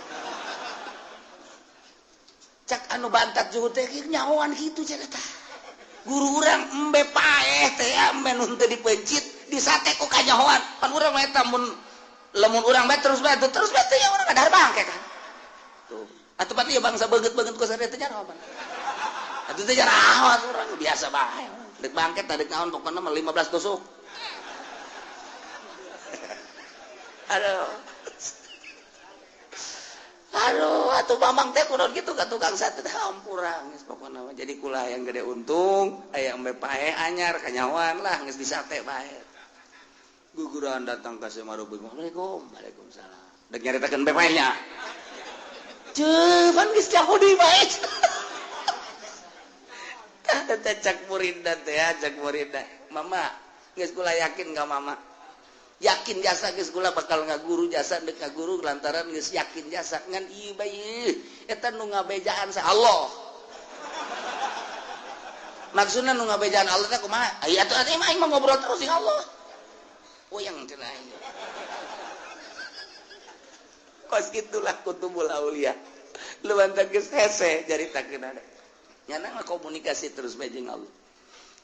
cak anu bantat juhud teh nyahoan kitu cenah tah guru urang embe pae teh embe nu teu dipencit di sate ku kanyahoan pan urang mah eta mun lamun urang bae terus bae teh urang kadahar bangke kan tuh atuh pati ya bangsa beungeut-beungeut ku sare teh nyaho pan atuh teh jaraos urang biasa bae dek bangke teh dek naon pokona mah 15 tusuk aduh atuh mamang teh kunaon kitu ka tukang sate teh hampura geus pokona mah jadi kula yang gede untung aya embe pae anyar kanyawan lah geus di sate bae guguran datang ka Syekh Marufil Assalamualaikum waalaikumsalam dek nyaritakeun embe pae nya pan geus cakudi bae tah cak muridna teh cak muridna mama geus kula yakin ka mama yakin jasa geus kula bakal ngaguru jasa dek ngaguru lantaran geus yakin jasa ngan ieu bae eta nu ngabejaan sa Allah maksudna nu ngabejaan Allah teh kumaha aya atuh aing mah ngobrol terus jeung Allah oyang cenah ieu kos gitulah kutubul aulia lumantar geus hese jaritakeun ada nyana ngakomunikasi terus bae jeung Allah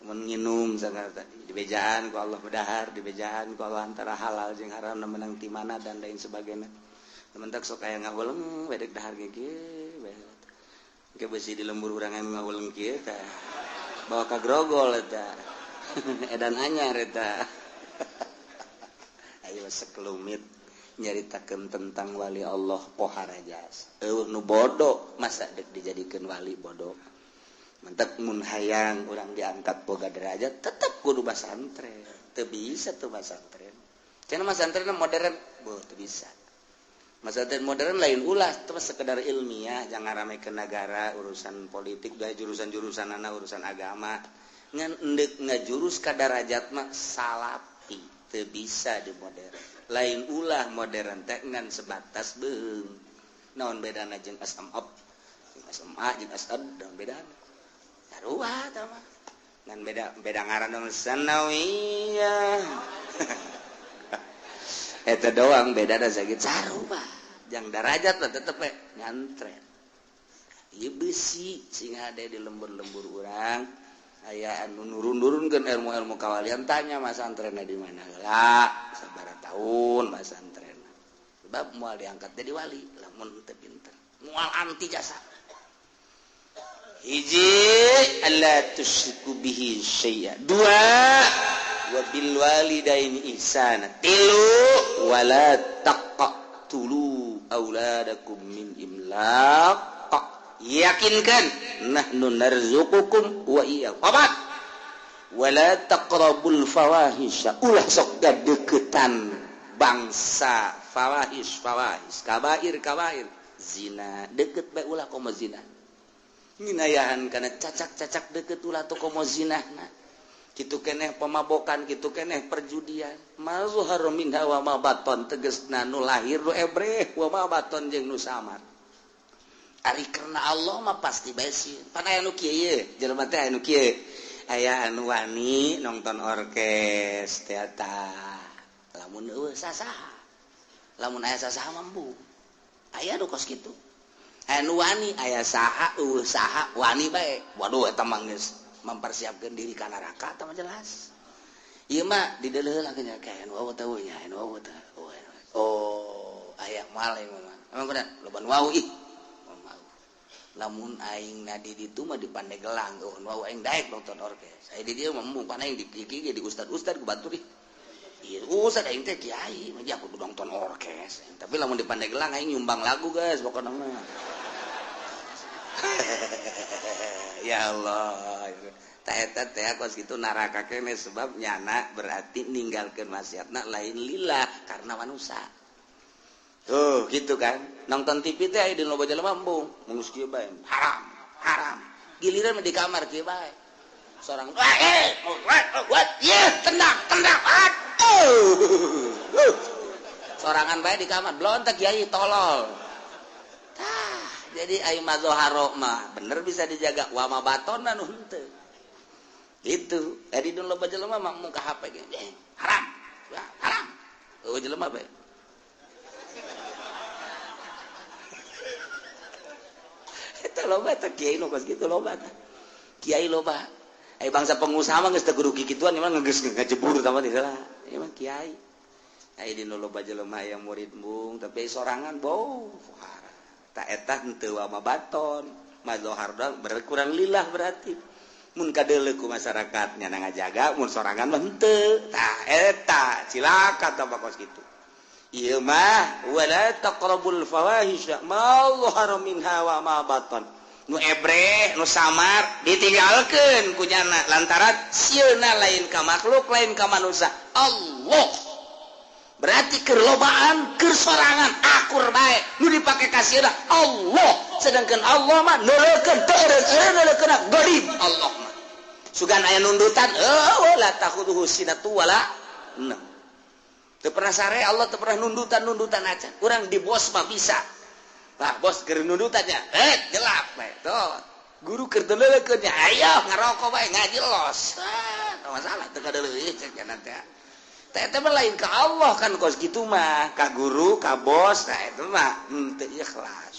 menginum sangat tadi dibejaan ku Allah bedahar dibejaan ku Allah antara halal jeung haram menang ti mana dan lain sebagainya tementak sok aya ngaweleng wedek dahar ge ge beusi di lembur urang anu ngaweleng kieu tah bawa ka grogol eta edan anyar eta ayo sekelumit nyaritakeun tentang wali Allah pohara jas nu bodoh masa dek dijadikeun wali bodoh mantap mun hayang urang diangkat boga derajat tetep kudu basantren teu bisa tuh basantren cenah masantren modern teu bisa masantren modern lain ulah teu sekedar ilmiah jangan ramekeun negara urusan politik da jurusan-jurusanana urusan agama ngan endek ngajurus ka derajat mah salapi teu bisa di modern lain ulah modern teh ngan sebatas beung naon bedana jeung SMA jeung asad dan bedana sarua tah mah ngan beda ngaran dong sanawiyah eta doang beda da sagit sarua jang derajat mah tetep we nyantren ieu beusi sing hade di lembur-lembur urang aya anu nurun-nurunkeun ilmu-ilmu kawalian tanya masantrenna di mana heula sabaraha taun masantrenna sebab moal diangkat jadi wali lamun teu pinter moal anti jasa hiji alla tusyriku bihi syai'a dua wa bil walidaini ihsana tilu wala taqtulu auladakum min imlaq yakinkan nahnu narzuqukum wa iyyakum papat wala taqrabul fawahisha ulah sok gadeukeutan bangsa fawahis kabair zina deukeut bae ulah komo zina nginayahan kana cacak-cacak deukeut ulah teu komo zinahna kitu keneh pemabokan kitu keneh perjudian mazhar minha wa ma baton tegasna nu lahir nu ebreh wa ma baton jeung nu samar ari karena Allah mah pasti besin pan aya nu kieu ye jelema teh aya nu kieu aya anu wani nonton orkes teater lamun eueuh sasaha lamun aya sasaha mampu aya nu kos kitu aya nu wani aya saha eueuh saha wani bae waduh eta mah geus mempersiapkeun diri ka neraka eta mah jelas ieu mah di deuleuh nya kae anu eueuh teh nya anu eueuh teh oh aya maleng mah emang kunaon loba nu wau ih lamun aing nadi ditu mah di Pandeglang tuh nu aing daek nonton orkes aya di dieu mah mung pan aing dipiki di ustad-ustad ku batur ih ieu ustad aing teh kiai mah aku kudu nonton orkes tapi lamun di Pandeglang aing nyumbang lagu guys pokona mah ya Allah ta eta teh kos kitu neraka keneh sebab nyana berarti ninggalkeun maksiatna lain lillah karena manusia. Tuh gitu kan nonton TV teh di loba jelema embung mungus kieu bae haram giliran di kamar kieu bae sorang what tendang sorangan bae di kamar belum teh kiai tolol tah jadi ai mazharo mah bener bisa dijaga wa ma batonna nu henteu itu di loba jelema mah mun ka HP ge haram eueuh jelema bae loba teh kiai nu kos kitu loba teh kiai loba bangsa pengusaha mah geus teu kudu kikituan emang geus ngajebur tah mah lah emang kiai aya dina loba jelema aya murid mung tapi sorangan bau ta eta henteu wa baton mazhar berkurang lillah berarti mun kadeuleu ku masyarakat nya ngajaga mun sorangan mah henteu tah eta cilaka tah kos kitu ieu mah wala taqrabul fawahisha ma dhahara minha wa ma batan nu ebre nu samar ditinggalkeun ku nyana lantaran sieuna lain ka makhluk lain ka manusia Allah berarti keur lobaan keur sorangan akur bae nu dipake ka sieuna Allah sedangkan Allah mah neulekeun teu neulekeun godib Allah mah sugan aya nundutan wala takhuduhu sinatu wala nah teu pernah sare Allah teu pernah nundutan aja urang di bos mah bisa lah bos keur nundutannya jelap bae tuh guru keur deuleukeun nya ayo ngarokok bae ngaji los tah masalah teu kadeuleuh cek cenah teh eta mah lain ka Allah kan kos kitu mah ka guru ka bos nah eta mah teu ikhlas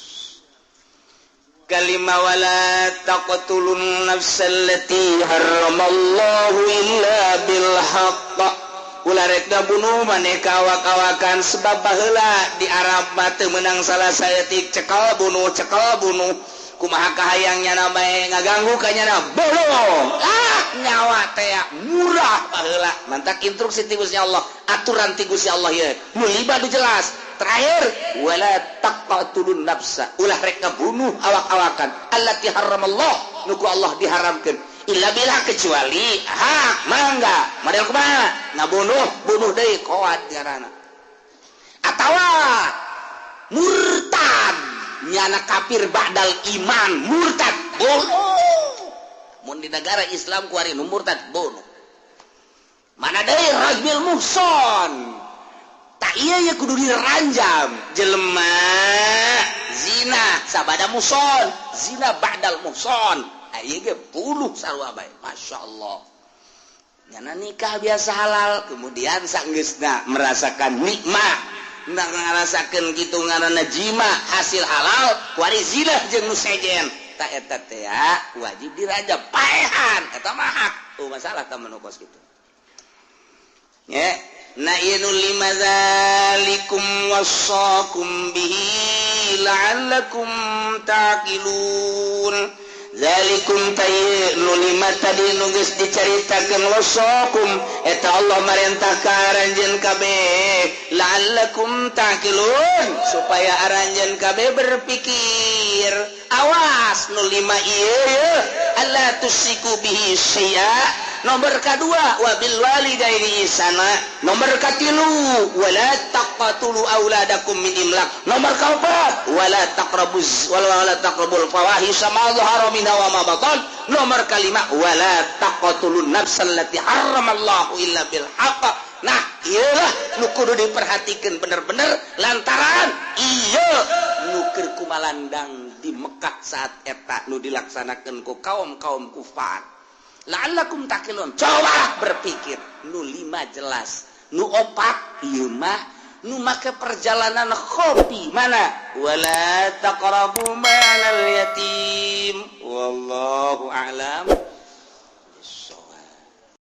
kalima wala taqtulun nafsallati harramallahu illa bil haqq ulah rek da bunuh maneh kawak-kawakan sebab baheula di Arab mah teu meunang salah saeutik cekel bunuh kumaha kahayangnya na bae ngaganggu ka nyana bolong nyawa teh murah baheula mantak instruksi ti Gusti Allah aturan ti Gusti Allah ye nu liba nu jelas terakhir wala taqtulun nafsa ulah rek bunuh awak-awakan allati harramallah nu ku Allah diharamkeun illa bilah kecuali hak mangga model kumaha ngabunuh deui qoat ngaranna atawa murtad nyana kafir ba'dal iman murtad bunuh mun di negara Islam kuari nu murtad bunuh mana deui rajmil muhson tak iya ya kudu diranjam jelema zina sabada muhson zina ba'dal muhson ieu ge puluh sarua bae masyaallah nyana nikah biasa halal kemudian sanggeusna merasakan nikmat ngarasakeun kitu ngaranna jima hasil halal kuari zina jeung nu sejen ta eta teh wajib dirajam paehan eta mah hak masalah tah menukos kitu nya na inu limadzalikum wasaqum bihi la'allakum taqilun zalikum tayyinu lima tadi nunggus diceritakeun wasakum eta Allah marentah ka aranjeun kabeh la'allakum taqilun supaya aranjeun kabeh berpikir awas nu lima ieu alla tusiku bihi syai'a nomor kedua wabil walidaini ihsana nomor katilu wala taqtulu auladakum min imlaq nomor kaopat wala taqrabul fawahisha ma dhahara minha wa ma batan nomor kalima wala taqtulun nafsal lati harramallahu illa bil haqq Nah iyalah nu kudu diperhatikan bener-bener lantaran iya nukir kumalandang di Mekah saat eta nu dilaksanakan ku kaum kufar. La'allakum taqilun, coba berpikir. Nu 5 jelas, nu 4 ieu mah nu make perjalanan khofi mana wala taqrabu malal yatim wallahu a'lam.